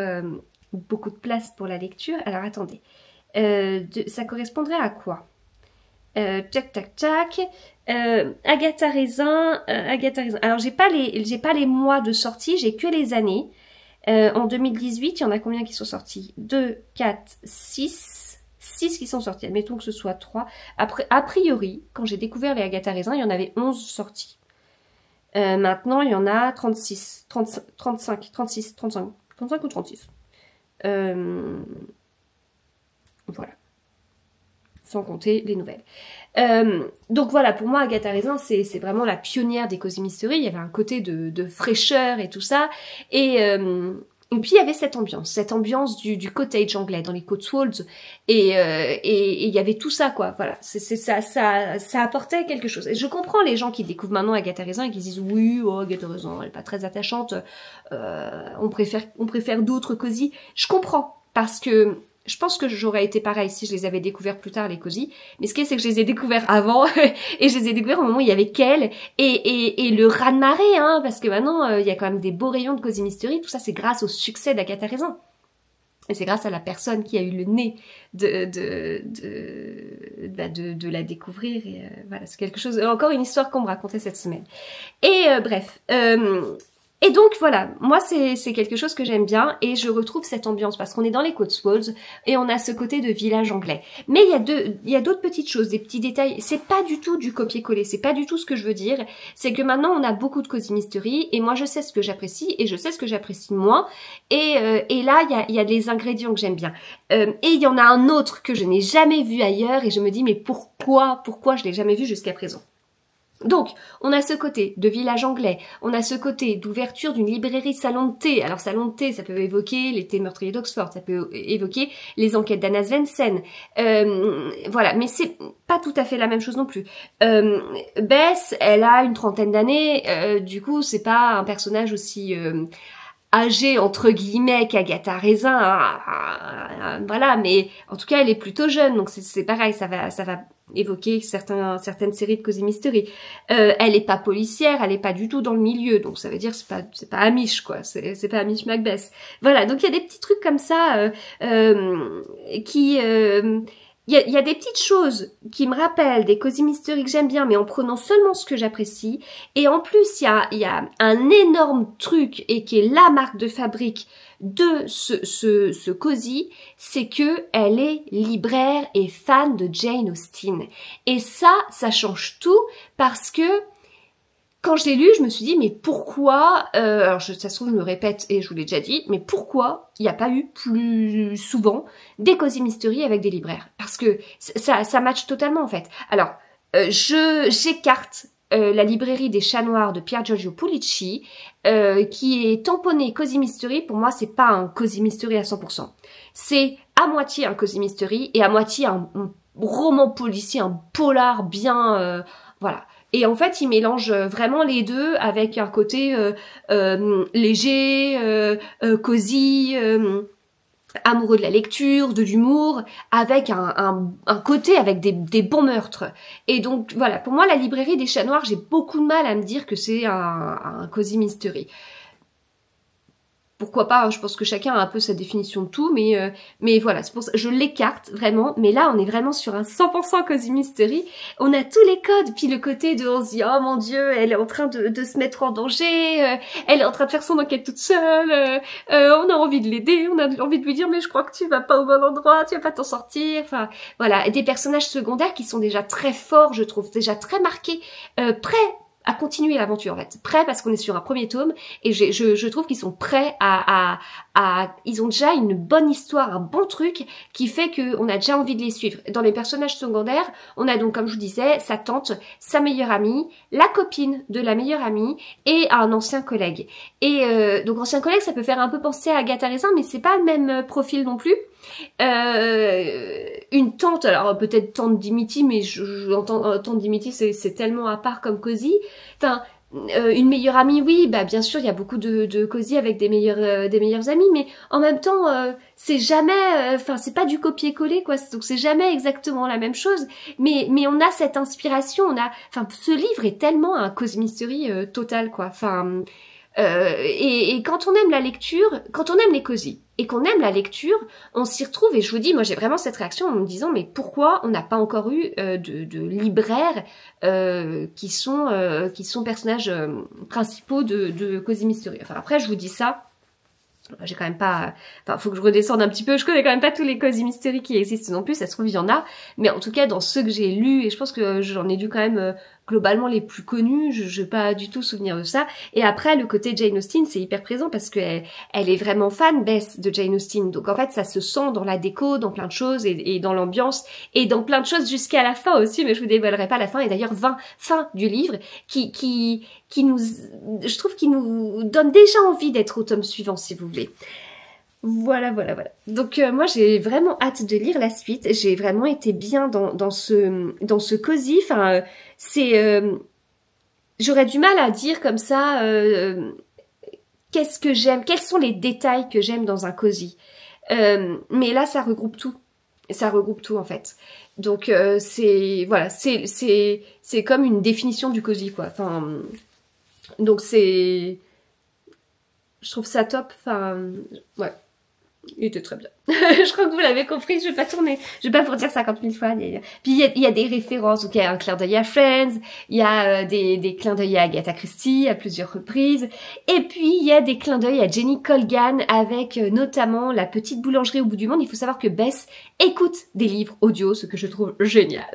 beaucoup de place pour la lecture. Alors attendez, ça correspondrait à quoi? Tac tac tac. Agatha Raisin. Alors j'ai pas les mois de sortie, j'ai que les années. En 2018, il y en a combien qui sont sortis? 2, 4, 6 qui sont sortis. Admettons que ce soit 3. Après, a priori, quand j'ai découvert les Agatha Raisin, il y en avait 11 sortis. Maintenant, il y en a 36, 35 ou 36. Voilà. Sans compter les nouvelles. Donc voilà, pour moi, Agatha Raisin, c'est vraiment la pionnière des Cozy Mystery. Il y avait un côté de fraîcheur et tout ça. Et puis il y avait cette ambiance du cottage anglais dans les Cotswolds. Et il y avait tout ça, quoi. Voilà, ça apportait quelque chose. Et je comprends les gens qui découvrent maintenant Agatha Raisin et qui disent oui, oh, Agatha Raisin, elle est pas très attachante. On préfère d'autres Cozy. Je comprends parce que je pense que j'aurais été pareil si je les avais découverts plus tard, les Cozy. Mais ce qui est, c'est que je les ai découverts avant. Et je les ai découverts au moment où il y avait Kel et le raz-de-marée, hein. Parce que maintenant, il y a quand même des beaux rayons de Cozy Mystery. Tout ça, c'est grâce au succès d'Agatha Raisin. Et c'est grâce à la personne qui a eu le nez de la découvrir. Et voilà, c'est quelque chose... Encore une histoire qu'on me racontait cette semaine. Et bref... Et donc voilà, moi c'est quelque chose que j'aime bien et je retrouve cette ambiance parce qu'on est dans les Cotswolds et on a ce côté de village anglais. Mais il y a d'autres petites choses, des petits détails. C'est pas du tout du copier-coller, c'est pas du tout ce que je veux dire. C'est que maintenant on a beaucoup de Cozy Mystery et moi je sais ce que j'apprécie et je sais ce que j'apprécie moins. Et là il y a des ingrédients que j'aime bien. Et il y en a un autre que je n'ai jamais vu ailleurs et je me dis mais pourquoi je l'ai jamais vu jusqu'à présent? Donc, on a ce côté de village anglais, on a ce côté d'ouverture d'une librairie salon de thé. Alors, salon de thé, ça peut évoquer les thés meurtriers d'Oxford, ça peut évoquer les enquêtes d'Anna Svensson. Voilà, mais c'est pas tout à fait la même chose non plus. Bess, elle a une 30aine d'années, du coup, c'est pas un personnage aussi... âgée entre guillemets qu'Agatha Raisin, voilà, mais en tout cas elle est plutôt jeune, donc c'est pareil, ça va évoqué certaines séries de Cozy Mystery. Elle est pas policière, elle est pas du tout dans le milieu, donc ça veut dire c'est pas Amish quoi, c'est pas Amish Macbeth. Voilà, donc il y a des petits trucs comme ça qui il y a des petites choses qui me rappellent des Cozy Mystery que j'aime bien, mais en prenant seulement ce que j'apprécie. Et en plus, il y a un énorme truc, et qui est la marque de fabrique de ce Cozy, c'est que elle est libraire et fan de Jane Austen. Et ça change tout, parce que quand je l'ai lu, je me suis dit, mais pourquoi, alors ça se trouve, je me répète et je vous l'ai déjà dit, mais pourquoi il n'y a pas eu plus souvent des Cozy Mystery avec des libraires? Parce que ça match totalement, en fait. Alors, j'écarte la librairie des Chats Noirs de Pier Giorgio Pulici, qui est tamponnée Cozy Mystery. Pour moi, c'est pas un Cozy Mystery à 100%. C'est à moitié un Cozy Mystery et à moitié un roman policier, un polar bien... voilà. Et en fait, il mélange vraiment les deux avec un côté léger, cosy, amoureux de la lecture, de l'humour, avec un côté avec des bons meurtres. Et donc voilà, pour moi, la librairie des Chats Noirs, j'ai beaucoup de mal à me dire que c'est un Cozy Mystery. Pourquoi pas, hein, je pense que chacun a un peu sa définition de tout, mais voilà, c'est pour ça, je l'écarte vraiment, mais là, on est vraiment sur un 100% Cozy Mystery, on a tous les codes, puis le côté de, on se dit, oh mon dieu, elle est en train de se mettre en danger, elle est en train de faire son enquête toute seule, on a envie de l'aider, on a envie de lui dire, mais je crois que tu vas pas au bon endroit, tu vas pas t'en sortir, enfin, voilà, et des personnages secondaires qui sont déjà très forts, je trouve, déjà très marqués, prêts à continuer l'aventure en fait, prêts parce qu'on est sur un premier tome et je trouve qu'ils sont prêts ils ont déjà une bonne histoire, un bon truc qui fait qu'on a déjà envie de les suivre. Dans les personnages secondaires, on a donc, comme je vous disais, sa tante, sa meilleure amie, la copine de la meilleure amie et un ancien collègue. Et donc ancien collègue, ça peut faire un peu penser à Agatha Raisin, mais c'est pas le même profil non plus. Une tante, alors peut-être tante Dimity, mais tante Dimity c'est tellement à part comme Cozy. Enfin, une meilleure amie, oui, bah bien sûr, il y a beaucoup de Cozy avec des meilleurs amis, mais en même temps, c'est jamais, enfin c'est pas du copier-coller quoi, donc c'est jamais exactement la même chose, mais on a cette inspiration, enfin ce livre est tellement un Cozy Mystery total quoi, enfin. Et quand on aime la lecture, quand on aime les Cozy et qu'on aime la lecture, on s'y retrouve. Et je vous dis, moi j'ai vraiment cette réaction en me disant, mais pourquoi on n'a pas encore eu de libraires qui sont personnages principaux de Cozy Mystery. Enfin après, je vous dis ça. J'ai quand même pas, enfin, faut que je redescende un petit peu. Je connais quand même pas tous les Cozy Mystery qui existent non plus. Ça se trouve, il y en a. Mais en tout cas, dans ceux que j'ai lus, et je pense que j'en ai lu quand même globalement les plus connus, je vais pas du tout souvenir de ça. Et après, le côté Jane Austen, c'est hyper présent parce que elle est vraiment fan, Bess, de Jane Austen. Donc en fait, ça se sent dans la déco, dans plein de choses, et dans l'ambiance, et dans plein de choses jusqu'à la fin aussi, mais je vous dévoilerai pas la fin. Et d'ailleurs, fin du livre, qui nous, je trouve qu'il nous donne déjà envie d'être au tome suivant, si vous voulez. Voilà. Donc moi j'ai vraiment hâte de lire la suite. J'ai vraiment été bien dans ce Cozy. Enfin c'est j'aurais du mal à dire comme ça qu'est-ce que j'aime, quels sont les détails que j'aime dans un Cozy. Mais là ça regroupe tout. Ça regroupe tout en fait. Donc c'est voilà, c'est comme une définition du Cozy quoi. Enfin donc c'est, je trouve ça top. Enfin ouais. Il était très bien. Je crois que vous l'avez compris, je vais pas tourner. Je vais pas vous dire 50 000 fois. Puis il y a des références. Donc il y a un clin d'œil à Friends, il y a des clins d'œil à Agatha Christie à plusieurs reprises. Et puis il y a des clins d'œil à Jenny Colgan avec notamment La petite boulangerie au bout du monde. Il faut savoir que Bess écoute des livres audio, ce que je trouve génial.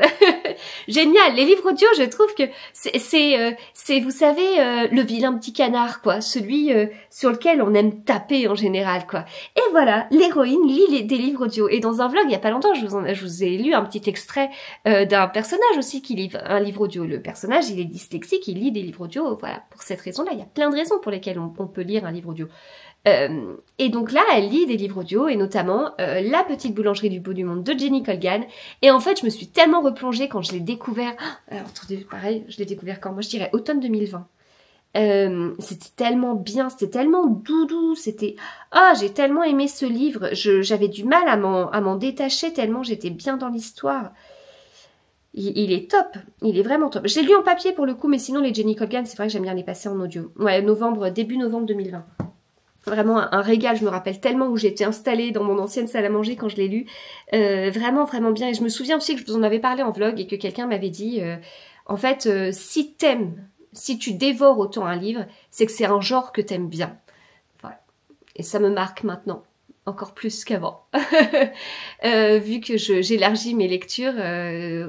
Génial. Les livres audio, je trouve que c'est vous savez, le vilain petit canard, quoi. Celui sur lequel on aime taper en général, quoi. Et voilà, l'héroïne lit des livres audio. Et dans un vlog, il y a pas longtemps, je vous ai lu un petit extrait d'un personnage aussi qui lit un livre audio. Le personnage, il est dyslexique, il lit des livres audio. Voilà, pour cette raison-là, il y a plein de raisons pour lesquelles on peut lire un livre audio. Et donc là, elle lit des livres audio, et notamment La petite boulangerie du bout du monde de Jenny Colgan. Et en fait, je me suis tellement replongée quand je l'ai découvert. Alors, attendez, pareil, je l'ai découvert quand? Moi, je dirais automne 2020. C'était tellement bien, c'était tellement doudou, c'était... Ah, j'ai tellement aimé ce livre, j'avais du mal à m'en détacher tellement j'étais bien dans l'histoire. il est top, il est vraiment top. Je l'ai lu en papier pour le coup, mais sinon les Jenny Colgan, c'est vrai que j'aime bien les passer en audio. Ouais, début novembre 2020. Vraiment un régal, je me rappelle tellement où j'étais installée dans mon ancienne salle à manger quand je l'ai lu. Vraiment, vraiment bien. Et je me souviens aussi que je vous en avais parlé en vlog et que quelqu'un m'avait dit, en fait, si t'aimes, si tu dévores autant un livre, c'est que c'est un genre que t'aimes bien. Voilà. Et ça me marque maintenant. Encore plus qu'avant, vu que j'élargis mes lectures,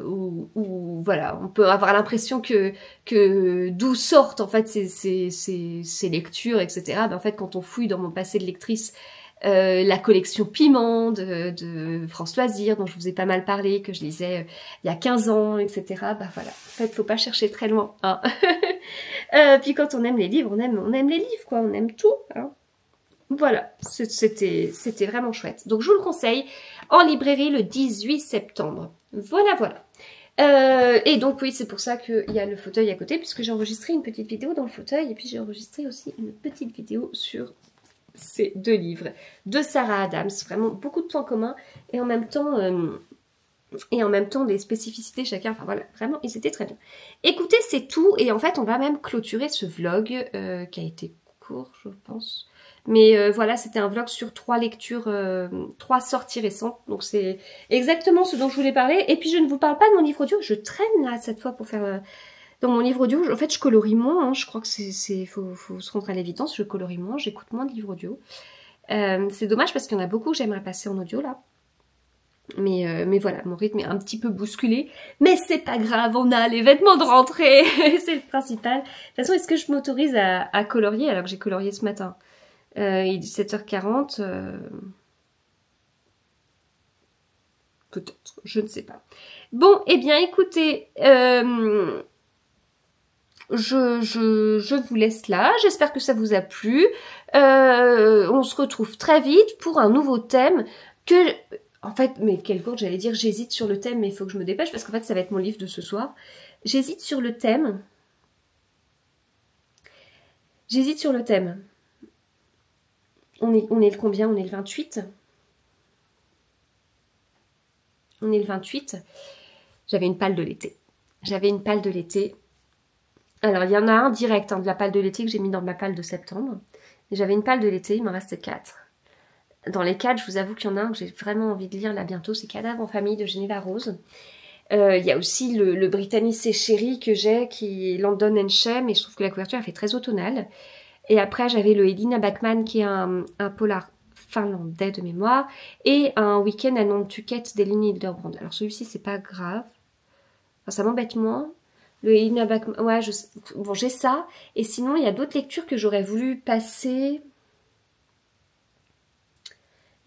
où voilà, on peut avoir l'impression que d'où sortent en fait ces lectures, etc. Ben, en fait, quand on fouille dans mon passé de lectrice, la collection Piment de France Loisir, dont je vous ai pas mal parlé, que je lisais il y a 15 ans, etc. Ben voilà, en fait, faut pas chercher très loin. Hein. Puis quand on aime les livres, on aime les livres, quoi, on aime tout. Hein. Voilà, c'était vraiment chouette. Donc je vous le conseille en librairie le 18 septembre. Voilà, voilà. Et donc oui, c'est pour ça qu'il y a le fauteuil à côté, puisque j'ai enregistré une petite vidéo dans le fauteuil, et puis j'ai enregistré aussi une petite vidéo sur ces deux livres de Sarah Adams. Vraiment beaucoup de points communs, et en même temps des spécificités chacun. Enfin voilà, vraiment, ils étaient très bien. Écoutez, c'est tout, et en fait, on va même clôturer ce vlog qui a été court, je pense. Mais voilà, c'était un vlog sur 3 lectures, 3 sorties récentes. Donc c'est exactement ce dont je voulais parler. Et puis je ne vous parle pas de mon livre audio. Je traîne là cette fois pour faire... dans mon livre audio, en fait je colorie moins. Hein. Je crois que faut se rendre à l'évidence. Je colorie moins, j'écoute moins de livres audio. C'est dommage parce qu'il y en a beaucoup que j'aimerais passer en audio là. Mais voilà, mon rythme est un petit peu bousculé. Mais c'est pas grave, on a les vêtements de rentrée. C'est le principal. De toute façon, est-ce que je m'autorise à colorier alors que j'ai colorié ce matin? Il est 17h40. Peut-être, je ne sais pas. Bon, eh bien, écoutez, je vous laisse là. J'espère que ça vous a plu. On se retrouve très vite pour un nouveau thème que... En fait, mais quelle courte, j'allais dire, j'hésite sur le thème, mais il faut que je me dépêche parce qu'en fait, ça va être mon livre de ce soir. J'hésite sur le thème. J'hésite sur le thème. On est le combien? On est le 28. On est le 28. J'avais une palle de l'été. J'avais une palle de l'été. Alors, il y en a un direct de la palle de l'été que j'ai mis dans ma palle de septembre. J'avais une palle de l'été, il m'en restait 4. Dans les 4, je vous avoue qu'il y en a un que j'ai vraiment envie de lire là bientôt. C'est Cadavre en famille de Geneva Rose. Il y a aussi le Britannice et Chéri que j'ai, qui est Landon and Shem, et je trouve que la couverture elle fait très automnale. Et après, j'avais le Elina Bachmann, qui est un polar finlandais de mémoire, et un week-end à Nantucket d'Eleni Hilderbrand. Alors celui-ci, c'est pas grave. Enfin, ça m'embête moins. Le Elina Bachmann, ouais, bon, j'ai ça. Et sinon, il y a d'autres lectures que j'aurais voulu passer...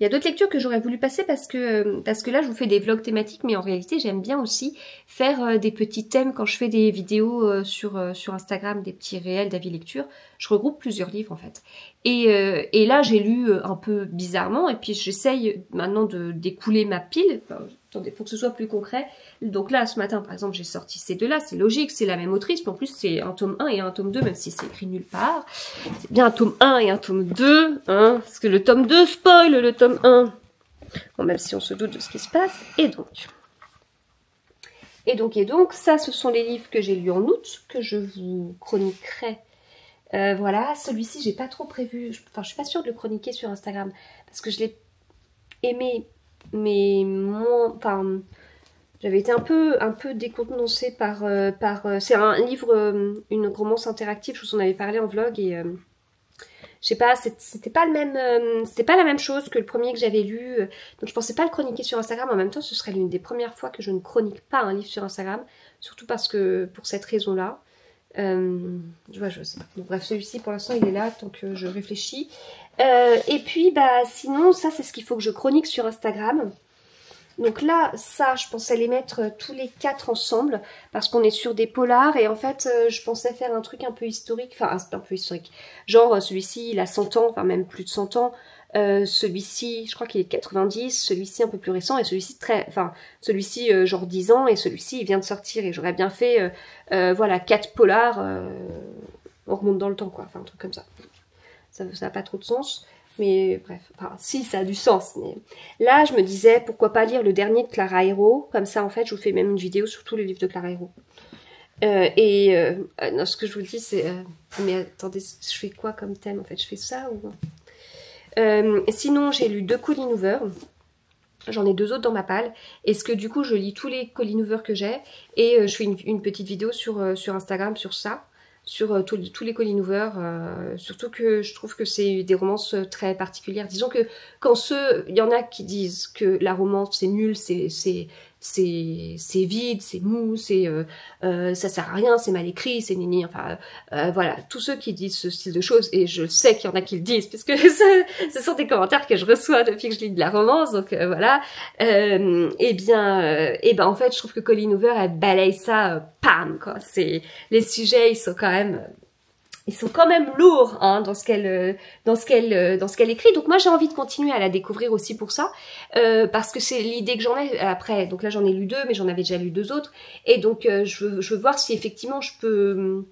Il y a d'autres lectures que j'aurais voulu passer parce que là, je vous fais des vlogs thématiques, mais en réalité, j'aime bien aussi faire des petits thèmes quand je fais des vidéos sur Instagram, des petits réels d'avis lecture. Je regroupe plusieurs livres, en fait. Et là, j'ai lu un peu bizarrement, et puis j'essaye maintenant d'écouler ma pile. Enfin, attendez, pour que ce soit plus concret. Donc là, ce matin, par exemple, j'ai sorti ces deux-là. C'est logique, c'est la même autrice, mais en plus, c'est un tome 1 et un tome 2, même si c'est écrit nulle part. C'est bien un tome 1 et un tome 2, hein, parce que le tome 2 spoil le tome 1. Bon, même si on se doute de ce qui se passe. Et donc, ça, ce sont les livres que j'ai lus en août, que je vous chroniquerai. Voilà, celui-ci, j'ai pas trop prévu. Enfin, je suis pas sûre de le chroniquer sur Instagram, parce que je l'ai aimé, mais moins... Enfin... J'avais été un peu décontenancée par c'est un livre, une romance interactive, je vous en avais parlé en vlog et je sais pas, c'était pas la même chose que le premier que j'avais lu, donc je pensais pas le chroniquer sur Instagram. En même temps, ce serait l'une des premières fois que je ne chronique pas un livre sur Instagram, surtout parce que pour cette raison-là. Je sais pas. Donc, bref, celui-ci pour l'instant il est là tant que je réfléchis. Et puis bah sinon ça c'est ce qu'il faut que je chronique sur Instagram. Donc là, ça, je pensais les mettre tous les 4 ensemble, parce qu'on est sur des polars, et en fait, je pensais faire un truc un peu historique, enfin, un peu historique. Genre, celui-ci, il a 100 ans, enfin, même plus de 100 ans. Celui-ci, je crois qu'il est de 90, celui-ci un peu plus récent, et celui-ci celui-ci genre 10 ans, et celui-ci, il vient de sortir, et j'aurais bien fait, voilà, 4 polars, on remonte dans le temps, quoi, enfin, un truc comme ça. Ça n'a pas trop de sens. Mais bref, enfin, si, ça a du sens. Mais là, je me disais, pourquoi pas lire le dernier de Clara Hero. Comme ça, en fait, je vous fais même une vidéo sur tous les livres de Clara Hero. Non, ce que je vous dis, c'est... mais attendez, je fais quoi comme thème, en fait? Je fais ça ou... sinon, j'ai lu 2 Colleen Hoover. J'en ai 2 autres dans ma palle. Est-ce que du coup, je lis tous les Colleen Hoover que j'ai et je fais une petite vidéo sur Instagram sur ça, sur tous les Colleen Hoover. Surtout que je trouve que c'est des romances très particulières. Disons que quand il y en a qui disent que la romance c'est nul, c'est vide, c'est mou, ça sert à rien, c'est mal écrit, c'est nini, enfin voilà, tous ceux qui disent ce style de choses, et je sais qu'il y en a qui le disent, puisque ce sont des commentaires que je reçois depuis que je lis de la romance, donc voilà, et ben en fait je trouve que Colleen Hoover elle balaye ça, pam quoi, les sujets ils sont quand même lourds hein, dans ce qu'elle écrit. Donc moi j'ai envie de continuer à la découvrir aussi pour ça, parce que c'est l'idée que j'en ai après. Donc là j'en ai lu 2, mais j'en avais déjà lu 2 autres, et donc je veux voir si effectivement je peux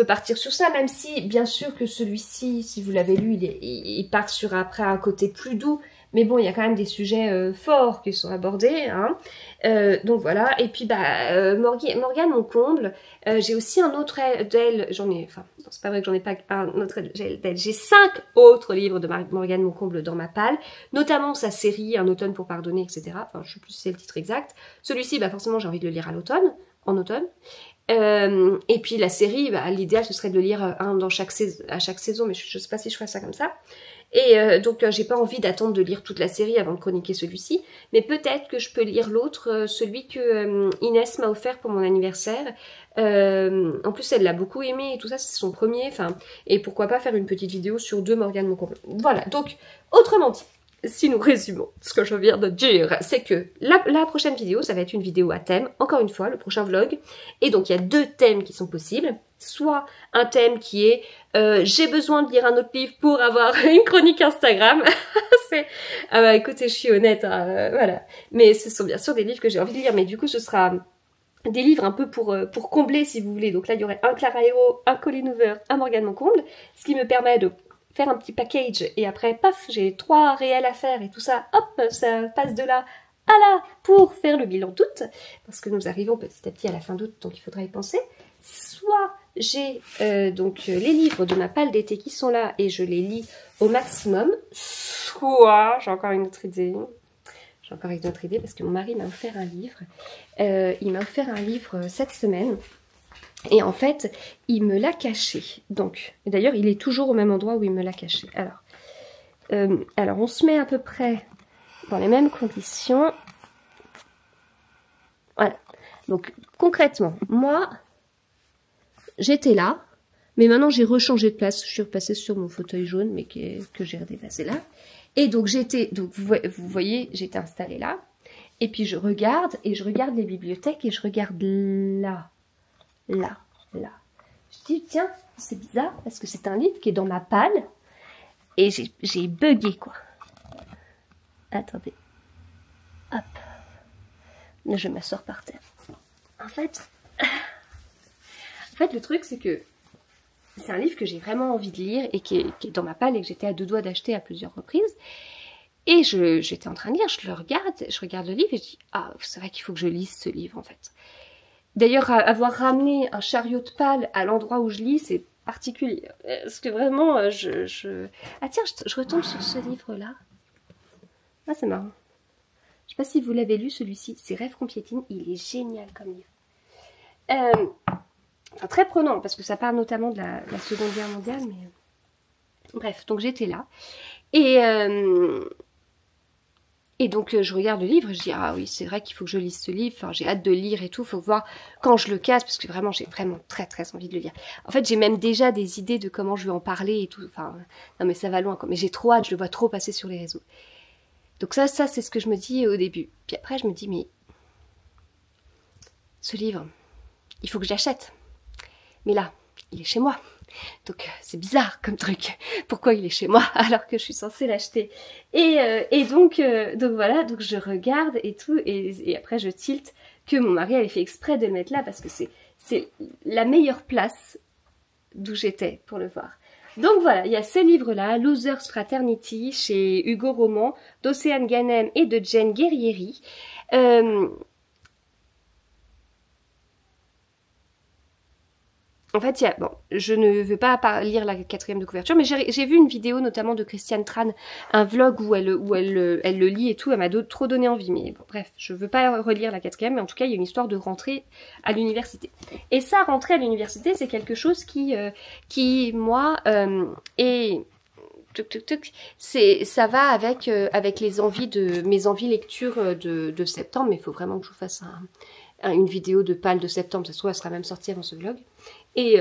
partir sur ça, même si bien sûr que celui-ci, si vous l'avez lu, il part sur après un côté plus doux. Mais bon, il y a quand même des sujets forts qui sont abordés. Hein. Donc voilà. Et puis, Morgane, mon comble. J'ai aussi un autre d'elle. J'en ai... Enfin, non, c'est pas vrai que j'en ai pas un autre d'elle. J'ai 5 autres livres de Morgane, mon comble dans ma palle. Notamment sa série Un automne pour pardonner, etc. Enfin, je sais plus si c'est le titre exact. Celui-ci, forcément, j'ai envie de le lire en automne. Et puis la série, l'idéal ce serait de le lire à chaque saison, mais je sais pas si je ferais ça comme ça. Et donc j'ai pas envie d'attendre de lire toute la série avant de chroniquer celui-ci, mais peut-être que je peux lire l'autre, celui que Inès m'a offert pour mon anniversaire. En plus elle l'a beaucoup aimé et tout ça, c'est son premier, et pourquoi pas faire une petite vidéo sur 2 Morgane mon comble. Voilà, donc autrement dit, si nous résumons ce que je viens de dire, c'est que la prochaine vidéo, ça va être une vidéo à thème, encore une fois, le prochain vlog. Et donc, il y a 2 thèmes qui sont possibles. Soit un thème qui est j'ai besoin de lire un autre livre pour avoir une chronique Instagram. Écoutez, je suis honnête, hein, voilà. Mais ce sont bien sûr des livres que j'ai envie de lire, mais du coup, ce sera des livres un peu pour combler, si vous voulez. Donc là, il y aurait un Clara Hero, un Colleen Hoover, un Morgane mon comble, ce qui me permet de faire un petit package, et après, paf, j'ai 3 réels à faire, et tout ça, hop, ça passe de là à là, pour faire le bilan d'août, parce que nous arrivons petit à petit à la fin d'août, donc il faudra y penser. Soit j'ai donc les livres de ma palle d'été qui sont là, et je les lis au maximum, soit, j'ai encore une autre idée, parce que mon mari m'a offert un livre, il m'a offert un livre cette semaine. Et en fait, il me l'a caché. Donc, d'ailleurs, il est toujours au même endroit où il me l'a caché. Alors, on se met à peu près dans les mêmes conditions. Voilà. Donc, concrètement, moi, j'étais là, mais maintenant j'ai rechangé de place. Je suis repassée sur mon fauteuil jaune, mais que j'ai redéplacé là. Et donc, vous voyez, j'étais installée là. Et puis, je regarde les bibliothèques, et je regarde là. Là. Je dis, tiens, c'est bizarre, parce que c'est un livre qui est dans ma palle, et j'ai bugué, quoi. Attendez. Hop. Je m'assois par terre. En fait, le truc, c'est que c'est un livre que j'ai vraiment envie de lire, et qui est dans ma palle, et que j'étais à 2 doigts d'acheter à plusieurs reprises. Et j'étais en train de lire, je regarde le livre, et je dis, ah, c'est vrai qu'il faut que je lise ce livre, en fait. D'ailleurs, avoir ramené un chariot de palle à l'endroit où je lis, c'est particulier. Parce que vraiment, Ah tiens, je retombe sur ce livre-là. Ah, c'est marrant. Je sais pas si vous l'avez lu, celui-ci. C'est Rêve qu'on piétine. Il est génial comme livre. Enfin, très prenant, parce que ça parle notamment de la Seconde Guerre mondiale. Mais bref, donc j'étais là. Et donc je regarde le livre et je dis, ah oui, c'est vrai qu'il faut que je lise ce livre, enfin, j'ai hâte de lire et tout, faut voir quand je le casse, parce que vraiment j'ai vraiment très très envie de le lire. En fait, j'ai même déjà des idées de comment je vais en parler et tout, enfin, non mais ça va loin, quoi. Mais j'ai trop hâte, je le vois trop passer sur les réseaux. Donc ça c'est ce que je me dis au début. Puis après je me dis, mais ce livre, il faut que je l'achète. Mais là, il est chez moi. Donc c'est bizarre comme truc. Pourquoi il est chez moi alors que je suis censée l'acheter? Et donc voilà, donc je regarde et tout, et après je tilte que mon mari avait fait exprès de le mettre là, parce que c'est la meilleure place d'où j'étais pour le voir. Donc voilà, il y a ces livres-là, Losers Fraternity chez Hugo Roman, d'Océane Ganem et de Jen Guerrieri. En fait, bon, je ne veux pas lire la 4e de couverture, mais j'ai vu une vidéo notamment de Christiane Tran, un vlog où elle le lit et tout, elle m'a trop donné envie. Mais bon, bref, je veux pas relire la 4e, mais en tout cas, il y a une histoire de rentrée à l'université. Et ça, rentrer à l'université, c'est quelque chose qui moi, est... ça va avec les envies mes envies lecture de septembre, mais il faut vraiment que je vous fasse une vidéo de pâle de septembre, ça se trouve, elle sera même sortie avant ce vlog. Et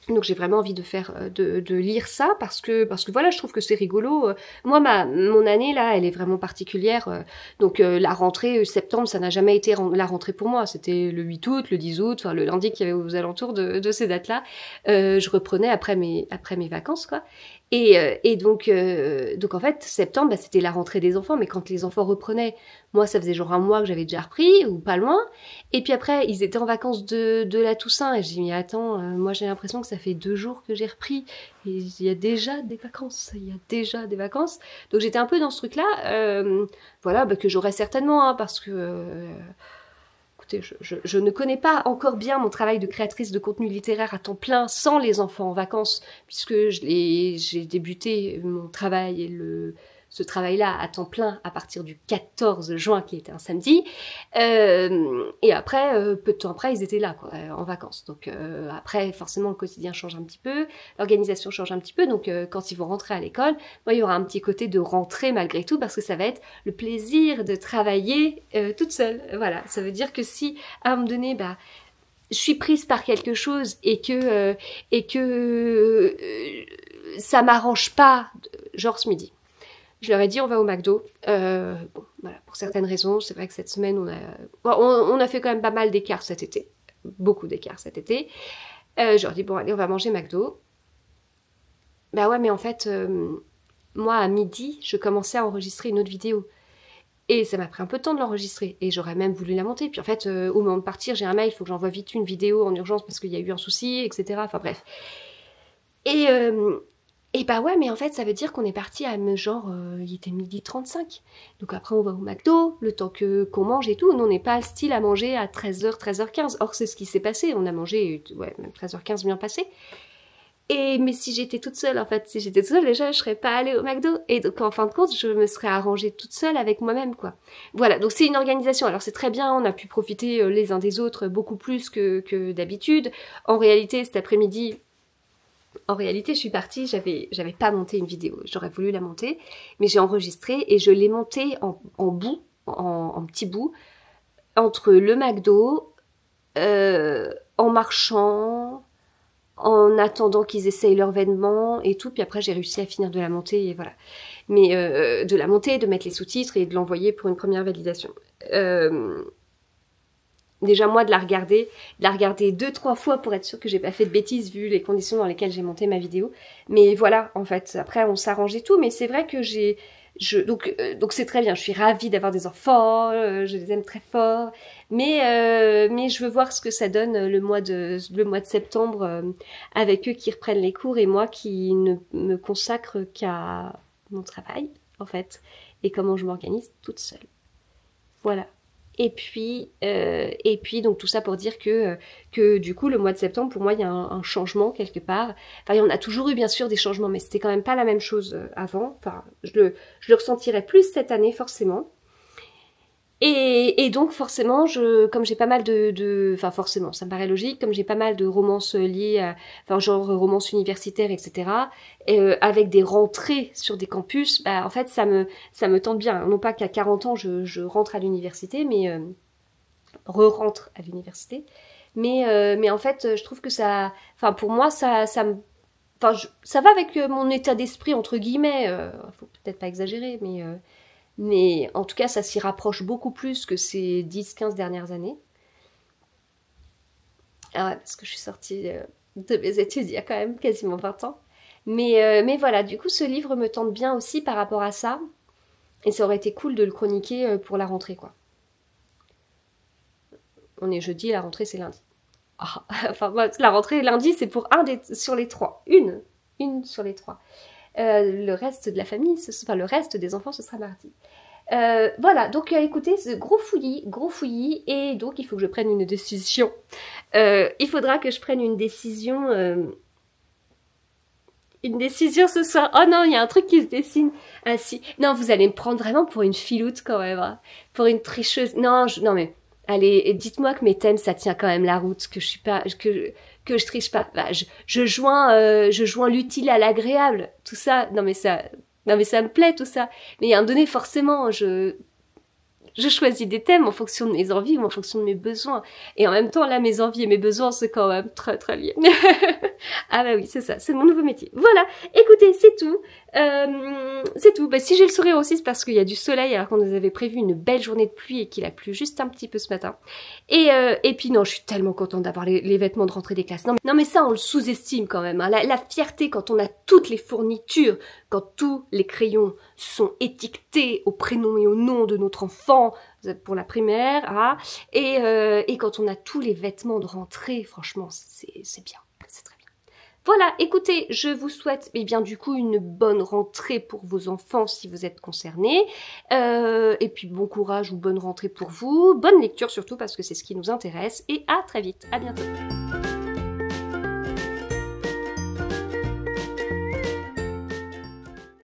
donc j'ai vraiment envie de faire de lire ça parce que voilà, je trouve que c'est rigolo. Moi mon année là, elle est vraiment particulière. Donc la rentrée septembre, ça n'a jamais été la rentrée pour moi. C'était le 8 août, le 10 août, enfin le lundi qu'il y avait aux alentours de ces dates-là. Je reprenais après mes vacances quoi. Et donc en fait, septembre, bah, c'était la rentrée des enfants, mais quand les enfants reprenaient, moi, ça faisait genre un mois que j'avais déjà repris, ou pas loin, et puis après, ils étaient en vacances de la Toussaint, et j'ai dit, mais attends, moi j'ai l'impression que ça fait 2 jours que j'ai repris, et il y a déjà des vacances, donc j'étais un peu dans ce truc-là, voilà, bah, que j'aurais certainement, hein, parce que... Écoutez, je ne connais pas encore bien mon travail de créatrice de contenu littéraire à temps plein sans les enfants en vacances, puisque j'ai débuté mon travail et ce travail-là à temps plein à partir du 14 juin, qui était un samedi. Et après, peu de temps après, ils étaient là, quoi, en vacances. Donc après, forcément, le quotidien change un petit peu, l'organisation change un petit peu. Donc quand ils vont rentrer à l'école, moi, il y aura un petit côté de rentrée malgré tout, parce que ça va être le plaisir de travailler toute seule. Voilà, ça veut dire que si, à un moment donné, bah, je suis prise par quelque chose et que ça m'arrange pas, genre ce midi. Je leur ai dit on va au McDo. Bon, voilà, pour certaines raisons, c'est vrai que cette semaine on a fait quand même pas mal d'écarts cet été, beaucoup d'écarts cet été. Je leur ai dit bon allez on va manger McDo. Bah ouais mais en fait moi à midi je commençais à enregistrer une autre vidéo et ça m'a pris un peu de temps de l'enregistrer et j'aurais même voulu la monter. Puis en fait au moment de partir j'ai un mail, il faut que j'envoie vite une vidéo en urgence parce qu'il y a eu un souci, etc. Enfin bref. Et bah ouais, mais en fait, ça veut dire qu'on est parti à il était 12h35. Donc après, on va au McDo, le temps qu'on mange et tout. Nous, on n'est pas le style à manger à 13h, 13h15. Or, c'est ce qui s'est passé. On a mangé, ouais, même 13h15 bien passé. Mais si j'étais toute seule, en fait, déjà, je serais pas allée au McDo. Et donc, en fin de compte, je me serais arrangée toute seule avec moi-même, quoi. Voilà, donc c'est une organisation. Alors, c'est très bien, on a pu profiter les uns des autres beaucoup plus que d'habitude. En réalité, cet après-midi... je suis partie, j'avais pas monté une vidéo, j'aurais voulu la monter, mais j'ai enregistré et je l'ai montée en petits bouts, entre le McDo, en marchant, en attendant qu'ils essayent leur vêtement et tout, puis après j'ai réussi à finir de la monter et voilà. Mais de la monter, de mettre les sous-titres et de l'envoyer pour une première validation. Déjà moi de la regarder 2-3 fois pour être sûre que j'ai pas fait de bêtises vu les conditions dans lesquelles j'ai monté ma vidéo. Mais voilà, en fait, après on s'arrange et tout, mais c'est vrai que donc c'est très bien, je suis ravie d'avoir des enfants, je les aime très fort, mais je veux voir ce que ça donne le mois de septembre avec eux qui reprennent les cours et moi qui ne me consacre qu'à mon travail en fait et comment je m'organise toute seule. Voilà. Et puis donc tout ça pour dire que du coup le mois de septembre pour moi il y a un changement quelque part. Enfin il y en a toujours eu bien sûr des changements mais c'était quand même pas la même chose avant. Enfin je le ressentirais plus cette année forcément. Et donc forcément, comme j'ai pas mal enfin forcément, ça me paraît logique, comme j'ai pas mal de romances liées à, enfin genre romances universitaires, etc. Avec des rentrées sur des campus, bah en fait ça me tente bien. Non pas qu'à 40 ans je rentre à l'université, mais re-rentre à l'université. Mais en fait, je trouve que ça, enfin pour moi ça me, enfin ça va avec mon état d'esprit entre guillemets. Faut peut-être pas exagérer, mais en tout cas, ça s'y rapproche beaucoup plus que ces 10-15 dernières années. Ah ouais, parce que je suis sortie de mes études il y a quand même quasiment 20 ans. Mais voilà, du coup, ce livre me tente bien aussi par rapport à ça. Et ça aurait été cool de le chroniquer pour la rentrée, quoi. On est jeudi, la rentrée c'est lundi. Ah, enfin, la rentrée lundi, c'est pour sur les 3. Une. une sur les 3. Le reste de la famille, enfin le reste des enfants, ce sera mardi. Voilà, donc écoutez, gros fouillis, et donc il faut que je prenne une décision. Il faudra que je prenne une décision ce soir. Oh non, il y a un truc qui se dessine. Ah si, non, vous allez me prendre vraiment pour une filoute quand même, hein. Pour une tricheuse. Non, non mais, allez, dites-moi que mes thèmes, ça tient quand même la route, que je suis pas, que je triche pas. Bah, je joins l'utile à l'agréable, tout ça. Non mais ça me plaît tout ça. Mais il y a un donné forcément, je choisis des thèmes en fonction de mes envies ou en fonction de mes besoins. Et en même temps, là, mes envies et mes besoins, c'est quand même très très lié. Ah bah oui, c'est ça, c'est mon nouveau métier. Voilà, écoutez, c'est tout. C'est tout. Bah, si j'ai le sourire aussi, c'est parce qu'il y a du soleil alors qu'on nous avait prévu une belle journée de pluie et qu'il a plu juste un petit peu ce matin. Et puis non, je suis tellement contente d'avoir les vêtements de rentrée des classes. Non mais ça, on le sous-estime quand même. Hein. La fierté quand on a toutes les fournitures, quand tous les crayons sont étiquetés au prénom et au nom de notre enfant, pour la primaire, hein, et quand on a tous les vêtements de rentrée, franchement, c'est bien, c'est très bien. Voilà, écoutez, je vous souhaite eh bien du coup une bonne rentrée pour vos enfants si vous êtes concernés, et puis bon courage ou bonne rentrée pour vous, bonne lecture surtout parce que c'est ce qui nous intéresse, et à très vite, à bientôt.